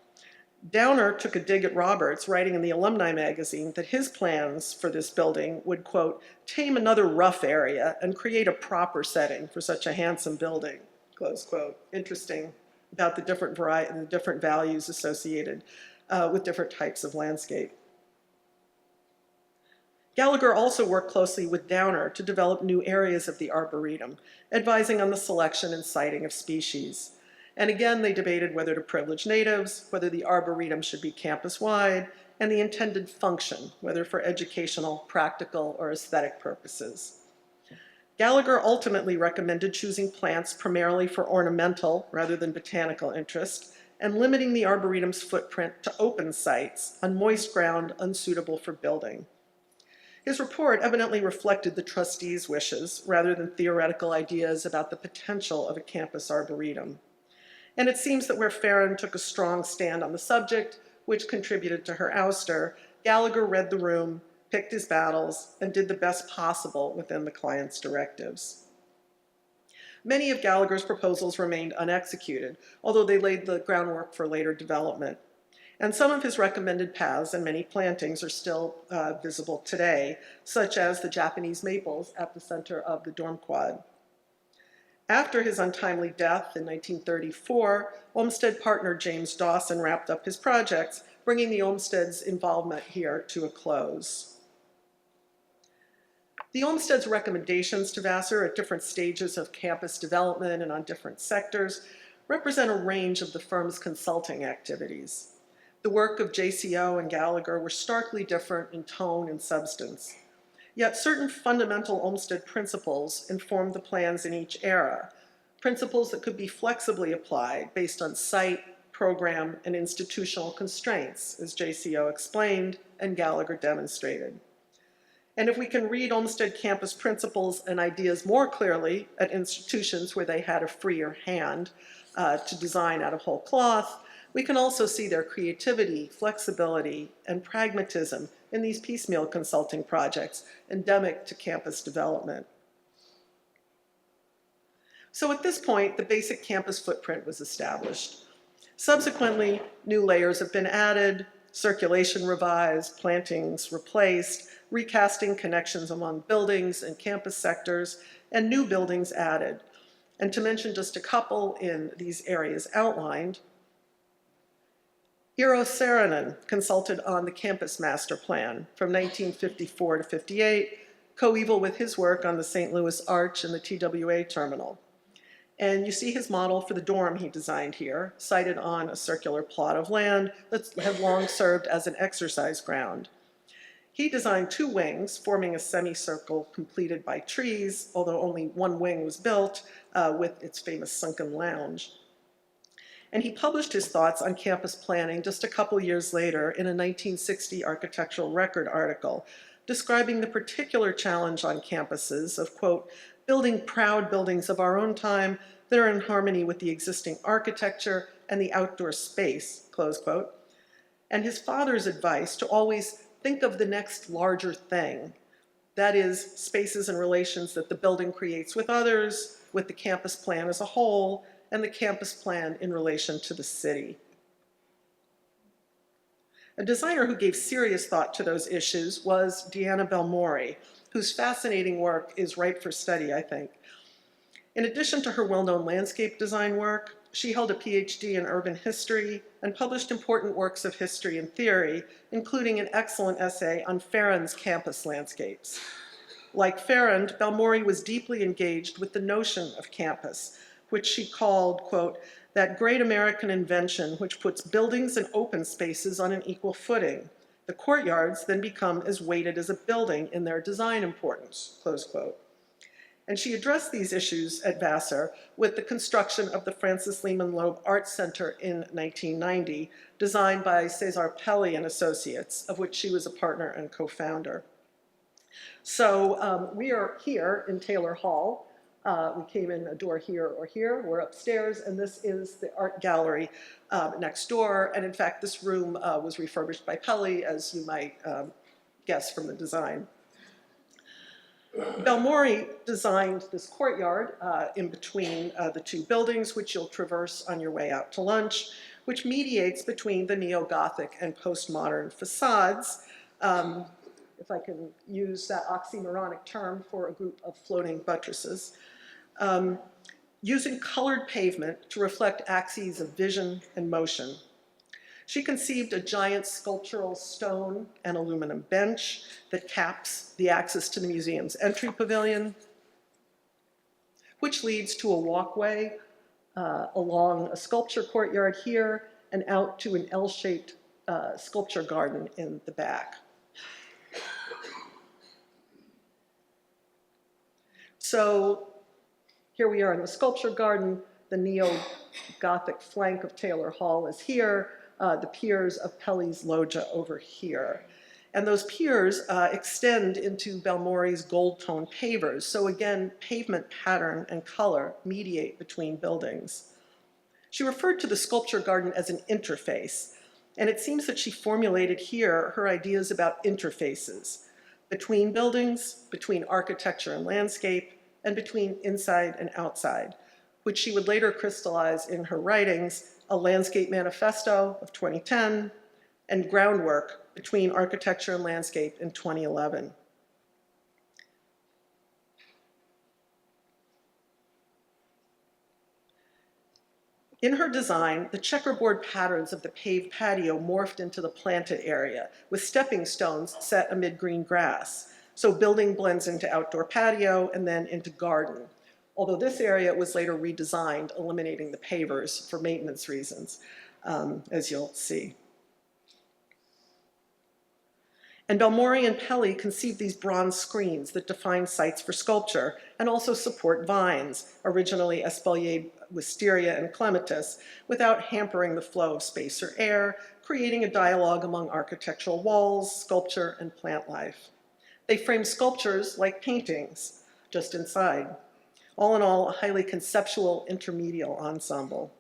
Downer took a dig at Roberts, writing in the alumni magazine that his plans for this building would, quote, tame another rough area and create a proper setting for such a handsome building, close quote. Interesting about the different variety and the different values associated with different types of landscape. Gallagher also worked closely with Downer to develop new areas of the Arboretum, advising on the selection and siting of species. And again, they debated whether to privilege natives, whether the Arboretum should be campus-wide, and the intended function, whether for educational, practical, or aesthetic purposes. Gallagher ultimately recommended choosing plants primarily for ornamental rather than botanical interest, and limiting the Arboretum's footprint to open sites on moist ground unsuitable for building. His report evidently reflected the trustees' wishes rather than theoretical ideas about the potential of a campus arboretum. And it seems that where Farrand took a strong stand on the subject, which contributed to her ouster, Gallagher read the room, picked his battles, and did the best possible within the client's directives. Many of Gallagher's proposals remained unexecuted, although they laid the groundwork for later development. And some of his recommended paths and many plantings are still visible today, such as the Japanese maples at the center of the dorm quad. After his untimely death in 1934, Olmsted partner James Dawson wrapped up his projects, bringing the Olmsteds' involvement here to a close. The Olmsteds' recommendations to Vassar at different stages of campus development and on different sectors represent a range of the firm's consulting activities. The work of JCO and Gallagher were starkly different in tone and substance. Yet certain fundamental Olmsted principles informed the plans in each era, principles that could be flexibly applied based on site, program, and institutional constraints, as JCO explained and Gallagher demonstrated. And if we can read Olmsted campus principles and ideas more clearly at institutions where they had a freer hand to design out of whole cloth, we can also see their creativity, flexibility, and pragmatism in these piecemeal consulting projects endemic to campus development. So at this point, the basic campus footprint was established. Subsequently, new layers have been added, circulation revised, plantings replaced, recasting connections among buildings and campus sectors, and new buildings added. And to mention just a couple in these areas outlined, Eero Saarinen consulted on the campus master plan from 1954 to 58, coeval with his work on the St. Louis Arch and the TWA terminal. And you see his model for the dorm he designed here, sited on a circular plot of land that had long served as an exercise ground. He designed 2 wings, forming a semicircle completed by trees, although only one wing was built, with its famous sunken lounge. And he published his thoughts on campus planning just a couple years later in a 1960 Architectural Record article, describing the particular challenge on campuses of, quote, building proud buildings of our own time that are in harmony with the existing architecture and the outdoor space, close quote. And his father's advice to always think of the next larger thing, that is, spaces and relations that the building creates with others, with the campus plan as a whole, and the campus plan in relation to the city. A designer who gave serious thought to those issues was Deanna Belmori, whose fascinating work is ripe for study, I think. In addition to her well-known landscape design work, she held a PhD in urban history and published important works of history and theory, including an excellent essay on Farrand's campus landscapes. Like Farrand, Belmori was deeply engaged with the notion of campus, which she called, quote, that great American invention which puts buildings and open spaces on an equal footing. The courtyards then become as weighted as a building in their design importance, close quote. And she addressed these issues at Vassar with the construction of the Francis Lehman Loeb Art Center in 1990, designed by Cesar Pelli and Associates, of which she was a partner and co-founder. So we are here in Taylor Hall. We came in a door here or here. We're upstairs, and this is the art gallery next door. And in fact, this room was refurbished by Pelli, as you might guess from the design. Belmori designed this courtyard in between the 2 buildings, which you'll traverse on your way out to lunch, which mediates between the neo-Gothic and postmodern facades, if I can use that oxymoronic term for a group of floating buttresses, using colored pavement to reflect axes of vision and motion. She conceived a giant sculptural stone and aluminum bench that caps the access to the museum's entry pavilion, which leads to a walkway along a sculpture courtyard here and out to an L-shaped sculpture garden in the back. So here we are in the sculpture garden. The neo-Gothic flank of Taylor Hall is here. The piers of Pelli's loggia over here. And those piers extend into Belmori's gold-tone pavers. So again, pavement pattern and color mediate between buildings. She referred to the sculpture garden as an interface. And it seems that she formulated here her ideas about interfaces between buildings, between architecture and landscape, and between inside and outside, which she would later crystallize in her writings, A Landscape Manifesto of 2010, and Groundwork Between Architecture and Landscape in 2011. In her design, the checkerboard patterns of the paved patio morphed into the planted area, with stepping stones set amid green grass. So building blends into outdoor patio and then into garden. Although this area was later redesigned, eliminating the pavers for maintenance reasons, as you'll see. And Belmori and Pelli conceived these bronze screens that define sites for sculpture and also support vines, originally espaliered wisteria and clematis, without hampering the flow of space or air, creating a dialogue among architectural walls, sculpture, and plant life. They frame sculptures like paintings, just inside. All in all, a highly conceptual intermedial ensemble.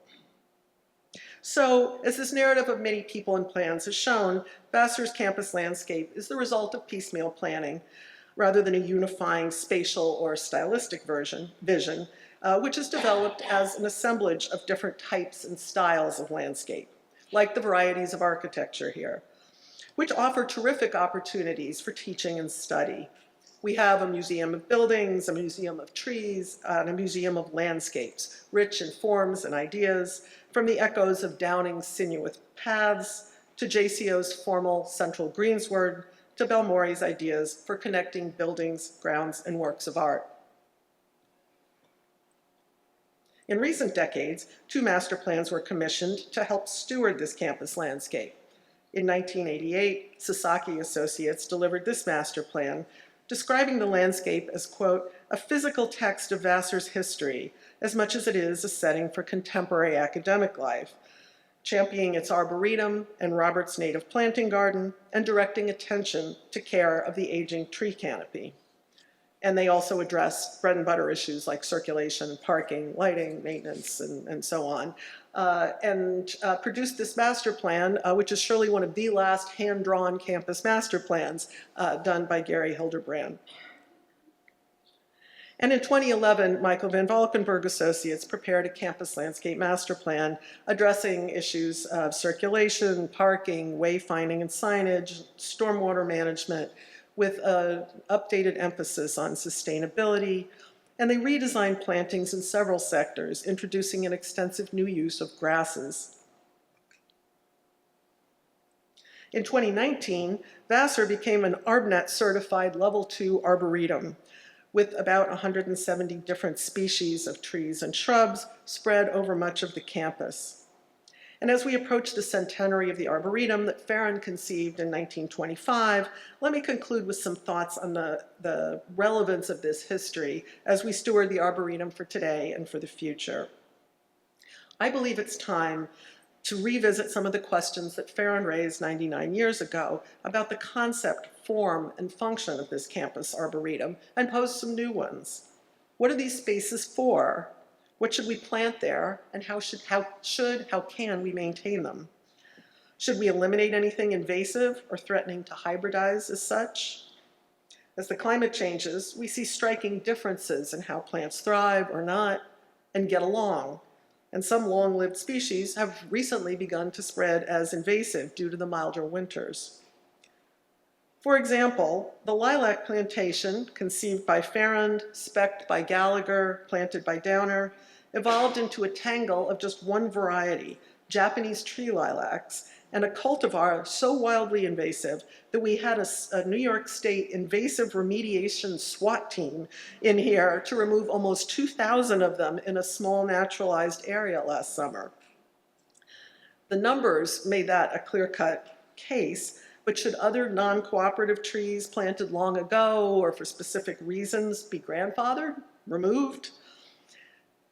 So, as this narrative of many people and plans has shown, Vassar's campus landscape is the result of piecemeal planning, rather than a unifying spatial or stylistic vision, which is developed as an assemblage of different types and styles of landscape, like the varieties of architecture here, which offer terrific opportunities for teaching and study. We have a museum of buildings, a museum of trees, and a museum of landscapes, rich in forms and ideas, from the echoes of Downing's sinuous paths, to JCO's formal central greensward, to Belmori's ideas for connecting buildings, grounds, and works of art. In recent decades, 2 master plans were commissioned to help steward this campus landscape. In 1988, Sasaki Associates delivered this master plan, describing the landscape as, quote, a physical text of Vassar's history, as much as it is a setting for contemporary academic life, championing its arboretum and Robert's native planting garden, and directing attention to care of the aging tree canopy. And they also address bread and butter issues like circulation, parking, lighting, maintenance, and so on. Produced this master plan, which is surely one of the last hand-drawn campus master plans done by Gary Hildebrand. And in 2011, Michael Van Valkenburg Associates prepared a campus landscape master plan addressing issues of circulation, parking, wayfinding and signage, stormwater management, with an updated emphasis on sustainability, and they redesigned plantings in several sectors, introducing an extensive new use of grasses. In 2019, Vassar became an ArbNet certified level 2 arboretum, with about 170 different species of trees and shrubs spread over much of the campus. And as we approach the centenary of the Arboretum that Farron conceived in 1925, let me conclude with some thoughts on the relevance of this history as we steward the Arboretum for today and for the future. I believe it's time to revisit some of the questions that Farron raised 99 years ago about the concept, form, and function of this campus Arboretum and pose some new ones. What are these spaces for? What should we plant there, and how can we maintain them? Should we eliminate anything invasive or threatening to hybridize as such? As the climate changes, we see striking differences in how plants thrive or not and get along. And some long-lived species have recently begun to spread as invasive due to the milder winters. For example, the lilac plantation, conceived by Farron, spec'd by Gallagher, planted by Downer, evolved into a tangle of just one variety, Japanese tree lilacs, and a cultivar so wildly invasive that we had a New York State invasive remediation SWAT team in here to remove almost 2,000 of them in a small naturalized area last summer. The numbers made that a clear-cut case, but should other non-cooperative trees planted long ago or for specific reasons be grandfathered, removed?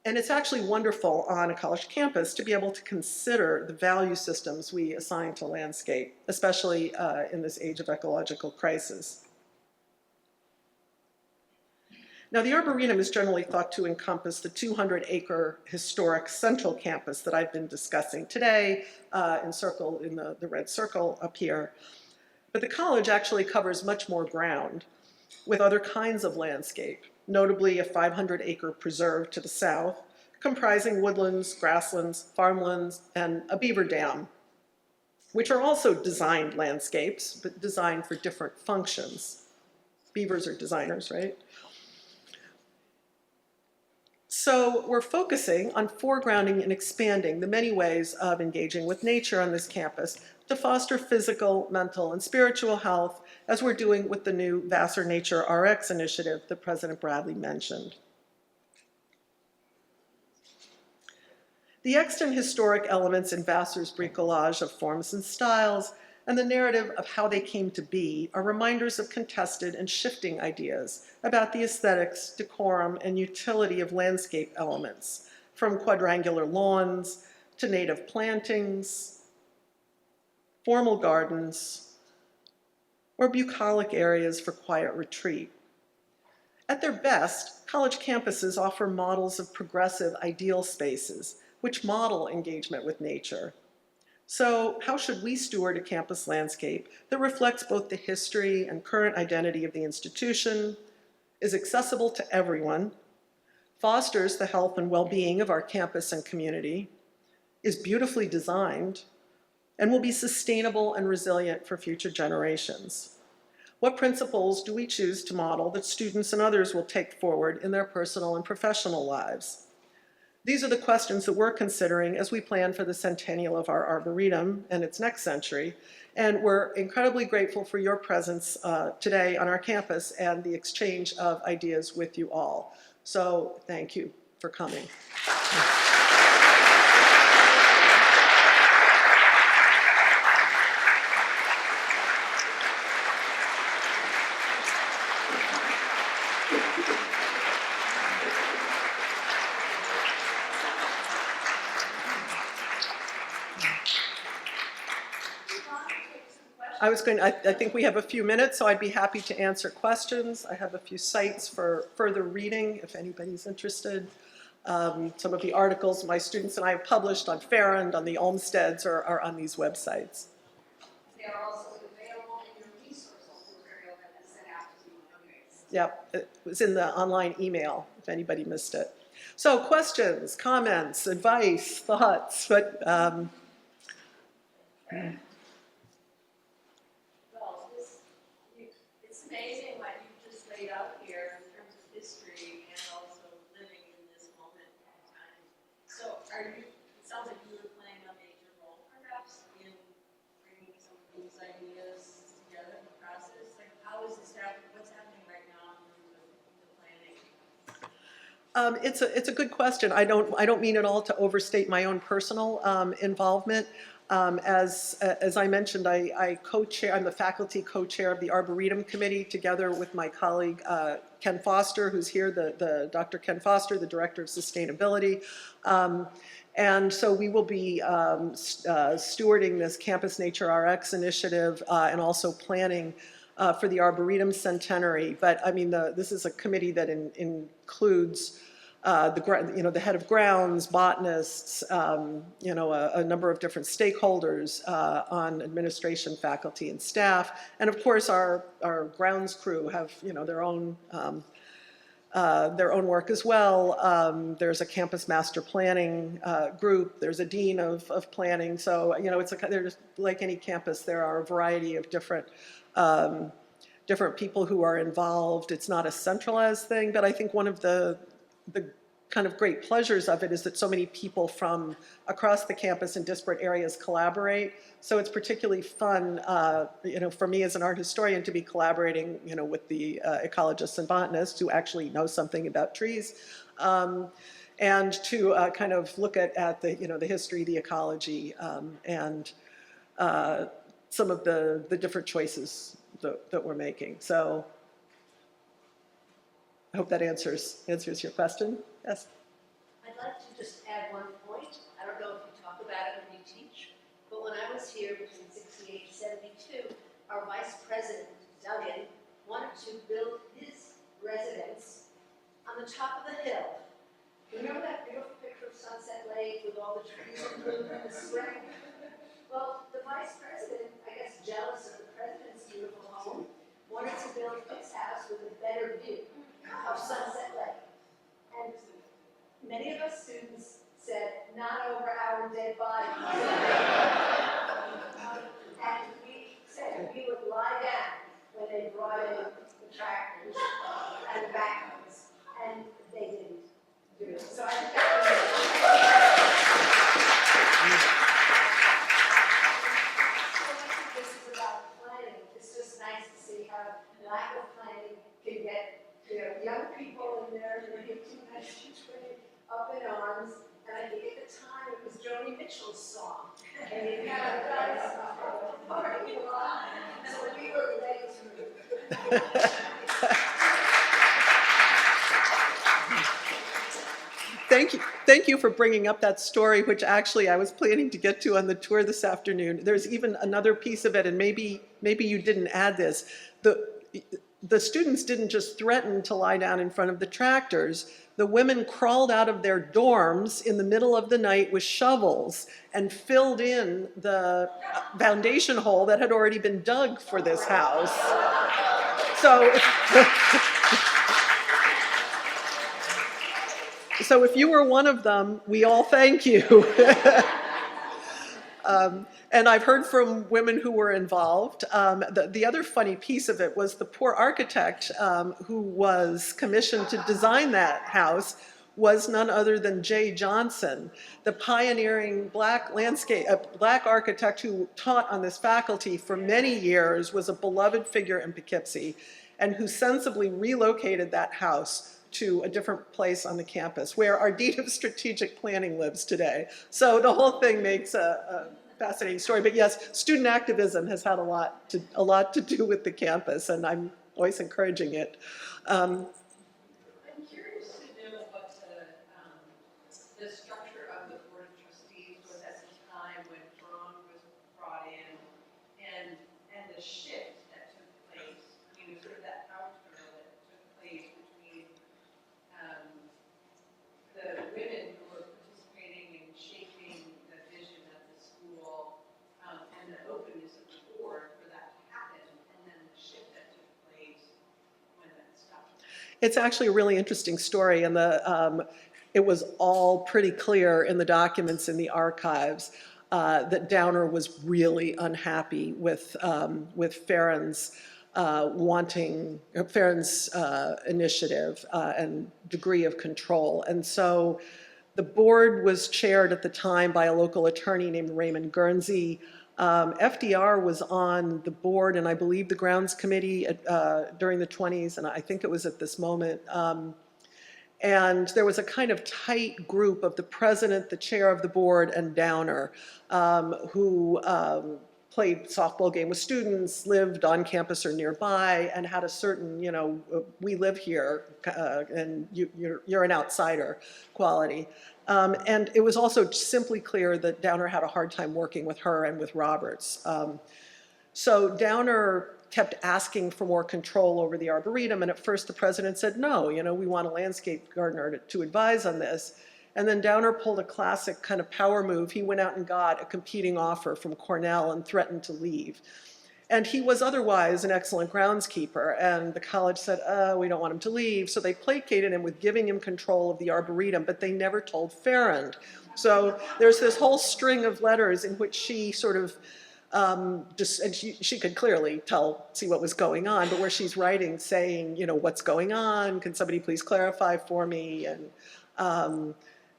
And it's actually wonderful on a college campus to be able to consider the value systems we assign to landscape, especially in this age of ecological crisis. Now, the Arboretum is generally thought to encompass the 200-acre historic central campus that I've been discussing today, encircled in the red circle up here. But the college actually covers much more ground with other kinds of landscape, notably a 500-acre preserve to the south, comprising woodlands, grasslands, farmlands, and a beaver dam, which are also designed landscapes, but designed for different functions. Beavers are designers, right? So we're focusing on foregrounding and expanding the many ways of engaging with nature on this campus to foster physical, mental, and spiritual health, as we're doing with the new Vassar Nature RX initiative that President Bradley mentioned. The extant historic elements in Vassar's bricolage of forms and styles and the narrative of how they came to be are reminders of contested and shifting ideas about the aesthetics, decorum, and utility of landscape elements, from quadrangular lawns to native plantings, formal gardens, or bucolic areas for quiet retreat. At their best, college campuses offer models of progressive ideal spaces, which model engagement with nature. So how should we steward a campus landscape that reflects both the history and current identity of the institution, is accessible to everyone, fosters the health and well-being of our campus and community, is beautifully designed, and will be sustainable and resilient for future generations? What principles do we choose to model that students and others will take forward in their personal and professional lives? These are the questions that we're considering as we plan for the centennial of our Arboretum and its next century, and we're incredibly grateful for your presence today on our campus and the exchange of ideas with you all. So thank you. for coming. I think we have a few minutes, so I'd be happy to answer questions. I have a few sites for further reading, if anybody's interested. Some of the articles my students and I have published on Farrand, on the Olmsteds, are on these websites. They are also available in your resource material that is sent out to you anyways. Yep, it was in the online email, if anybody missed it. So questions, comments, advice, thoughts, but Well, it's amazing what you've just laid out here in terms of history and also living in this moment in time. So it sounds like you were playing a major role perhaps in bringing some of these ideas together in the process. Like how is this happening? What's happening right now in terms of the planning? it's a good question. I don't mean at all to overstate my own personal involvement. As I mentioned, I co-chair. I'm the faculty co-chair of the Arboretum Committee, together with my colleague Ken Foster, who's here, the Dr. Ken Foster, the Director of Sustainability. And so we will be stewarding this Campus Nature RX initiative and also planning for the Arboretum Centenary. But I mean, this is a committee that includes the head of grounds, botanists, a number of different stakeholders on administration, faculty, and staff. And of course, our grounds crew have, their own work as well. There's a campus master planning group. There's a dean of planning. So, there's like any campus, there are a variety of different people who are involved. It's not a centralized thing, but I think one of the kind of great pleasures of it is that so many people from across the campus in disparate areas collaborate. So it's particularly fun, for me as an art historian to be collaborating, with the ecologists and botanists who actually know something about trees, and to kind of look at the, the history, the ecology, and some of the different choices that we're making. So I hope that answers your question. Yes? I'd like to just add one point. I don't know if you talk about it when you teach, but when I was here between 68 and 72, our vice president, Duggan, wanted to build his residence on the top of the hill. Remember that beautiful picture of Sunset Lake with all the trees in bloom in the spring? Well, the vice president, I guess jealous of the president's beautiful home, wanted to build his house with a better view of Sunset Lake. And many of us students said, not over our dead bodies. And we said we would lie down when they brought in the tractors and the backhoes, and they didn't do it. So I think that this is about planning. It's just nice to see how lack of planning can get young people in their 1920 up in arms, and I think at the time it was Joni Mitchell's song. And it had a nice party line, so we were ready to move. Thank you for bringing up that story, which actually I was planning to get to on the tour this afternoon. There's even another piece of it, and maybe you didn't add this. The students didn't just threaten to lie down in front of the tractors. The women crawled out of their dorms in the middle of the night with shovels and filled in the foundation hole that had already been dug for this house. So if you were one of them, we all thank you. And I've heard from women who were involved. The other funny piece of it was the poor architect who was commissioned to design that house was none other than Jay Johnson, the pioneering black architect who taught on this faculty for many years, was a beloved figure in Poughkeepsie, and who sensibly relocated that house to a different place on the campus where our Dean of Strategic Planning lives today. So the whole thing makes a fascinating story. But yes, student activism has had a lot to do with the campus, and I'm always encouraging it. I'm curious to know what the structure of the Board of Trustees was at the time when Ron was brought in, and the shift that took place, sort of that power struggle that took place between the women who were participating in shaping the vision of the school, and the openness of the board for that to happen, and then the shift that took place when that stopped. It's actually a really interesting story, and it was all pretty clear in the documents in the archives that Downer was really unhappy with Farron's initiative and degree of control. And so the board was chaired at the time by a local attorney named Raymond Guernsey. FDR was on the board, and I believe the grounds committee during the 20s, and I think it was at this moment. And there was a kind of tight group of the president, the chair of the board, and Downer, who played softball game with students, lived on campus or nearby, and had a certain, we live here, and you're an outsider quality. And it was also simply clear that Downer had a hard time working with her and with Roberts. So Downer kept asking for more control over the Arboretum, and at first the president said, no, we want a landscape gardener to advise on this. And then Downer pulled a classic kind of power move. He went out and got a competing offer from Cornell and threatened to leave. And he was otherwise an excellent groundskeeper, and the college said, we don't want him to leave. So they placated him with giving him control of the Arboretum, but they never told Farron. So there's this whole string of letters in which she sort of, and she could clearly see what was going on, but where she's writing saying, what's going on? Can somebody please clarify for me?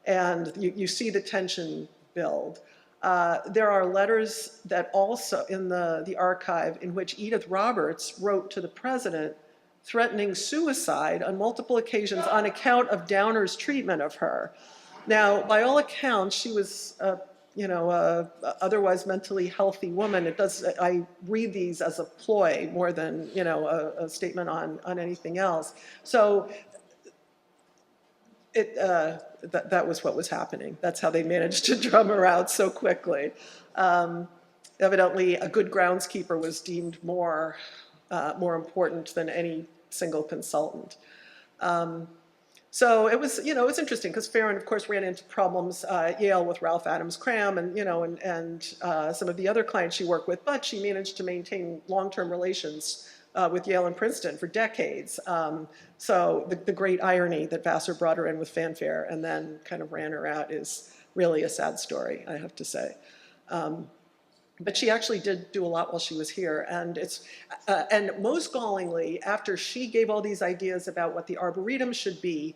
And you see the tension build. There are letters that also in the archive in which Edith Roberts wrote to the president threatening suicide on multiple occasions on account of Downer's treatment of her. Now, by all accounts, she was a otherwise mentally healthy woman. I read these as a ploy more than a statement on anything else. So that was what was happening. That's how they managed to drum her out so quickly. Evidently, a good groundskeeper was deemed more important than any single consultant. So it was, it's interesting because Farron, of course, ran into problems at Yale with Ralph Adams Cram and some of the other clients she worked with, but she managed to maintain long-term relations with Yale and Princeton for decades. So the great irony that Vassar brought her in with fanfare and then kind of ran her out is really a sad story, I have to say. But she actually did do a lot while she was here, and and most gallingly, after she gave all these ideas about what the Arboretum should be,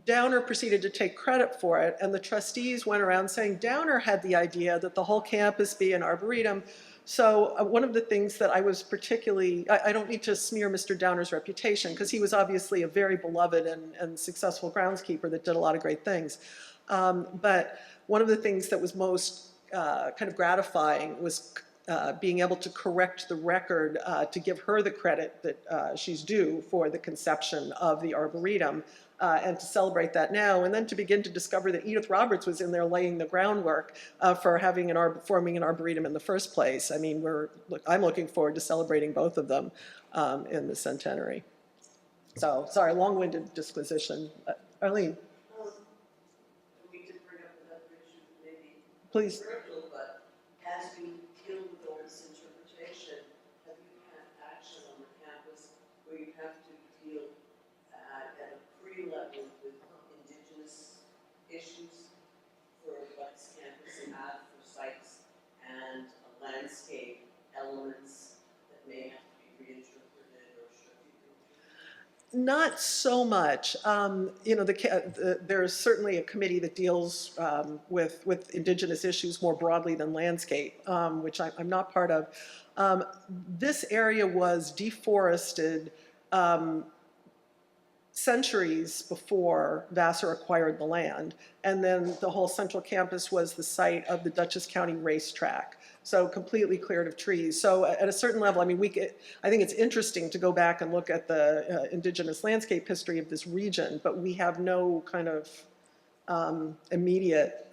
Downer proceeded to take credit for it, and the trustees went around saying Downer had the idea that the whole campus be an Arboretum. So one of the things that I was particularly, I don't need to smear Mr. Downer's reputation, because he was obviously a very beloved and successful groundskeeper that did a lot of great things. But one of the things that was most kind of gratifying was being able to correct the record to give her the credit that she's due for the conception of the Arboretum, and to celebrate that now, and then to begin to discover that Edith Roberts was in there laying the groundwork for forming an Arboretum in the first place. I mean, I'm looking forward to celebrating both of them in the centenary. So, sorry, long-winded disquisition. Arlene. We did bring up another issue, maybe Please. critical, but as you deal with all this interpretation, have you had action on the campus where you have to deal at a pre-level with indigenous issues for what this campus have for sites and landscape elements that may have to be reinterpreted or should be reinterpreted? Not so much. There's certainly a committee that deals with indigenous issues more broadly than landscape, which I'm not part of. This area was deforested centuries before Vassar acquired the land. And then the whole central campus was the site of the Dutchess County racetrack. So completely cleared of trees. So at a certain level, I mean, I think it's interesting to go back and look at the indigenous landscape history of this region, but we have no kind of immediate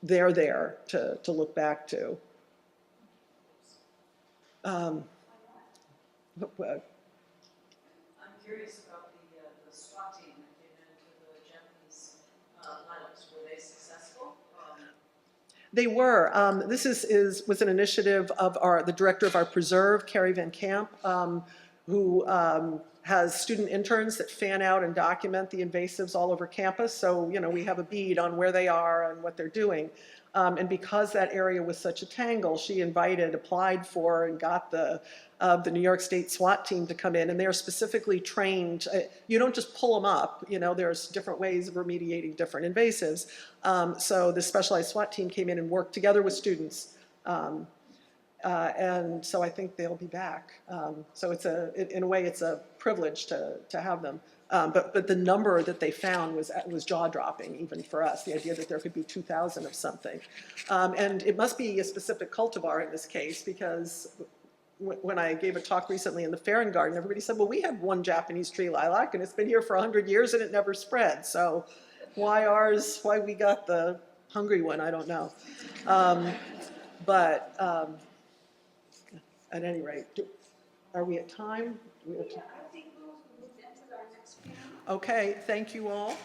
there to look back to. I'm curious about the SWAT team that came into the Japanese lineups. Were they successful? They were. This was an initiative of the director of our preserve, Carrie Van Camp, who has student interns that fan out and document the invasives all over campus. So, you know, we have a bead on where they are and what they're doing. And because that area was such a tangle, she applied for, and got the New York State SWAT team to come in, and they're specifically trained. You don't just pull them up, you know, there's different ways of remediating different invasives. So the specialized SWAT team came in and worked together with students. And so I think they'll be back. So in a way, it's a privilege to have them. But the number that they found was jaw-dropping, even for us, the idea that there could be 2,000 of something. And it must be a specific cultivar in this case, because when I gave a talk recently in the Farron Garden, everybody said, well, we had one Japanese tree lilac, and it's been here for 100 years, and it never spread. So why we got the hungry one, I don't know. At any rate, are we at time? I think we'll move into our next panel. Okay, thank you all.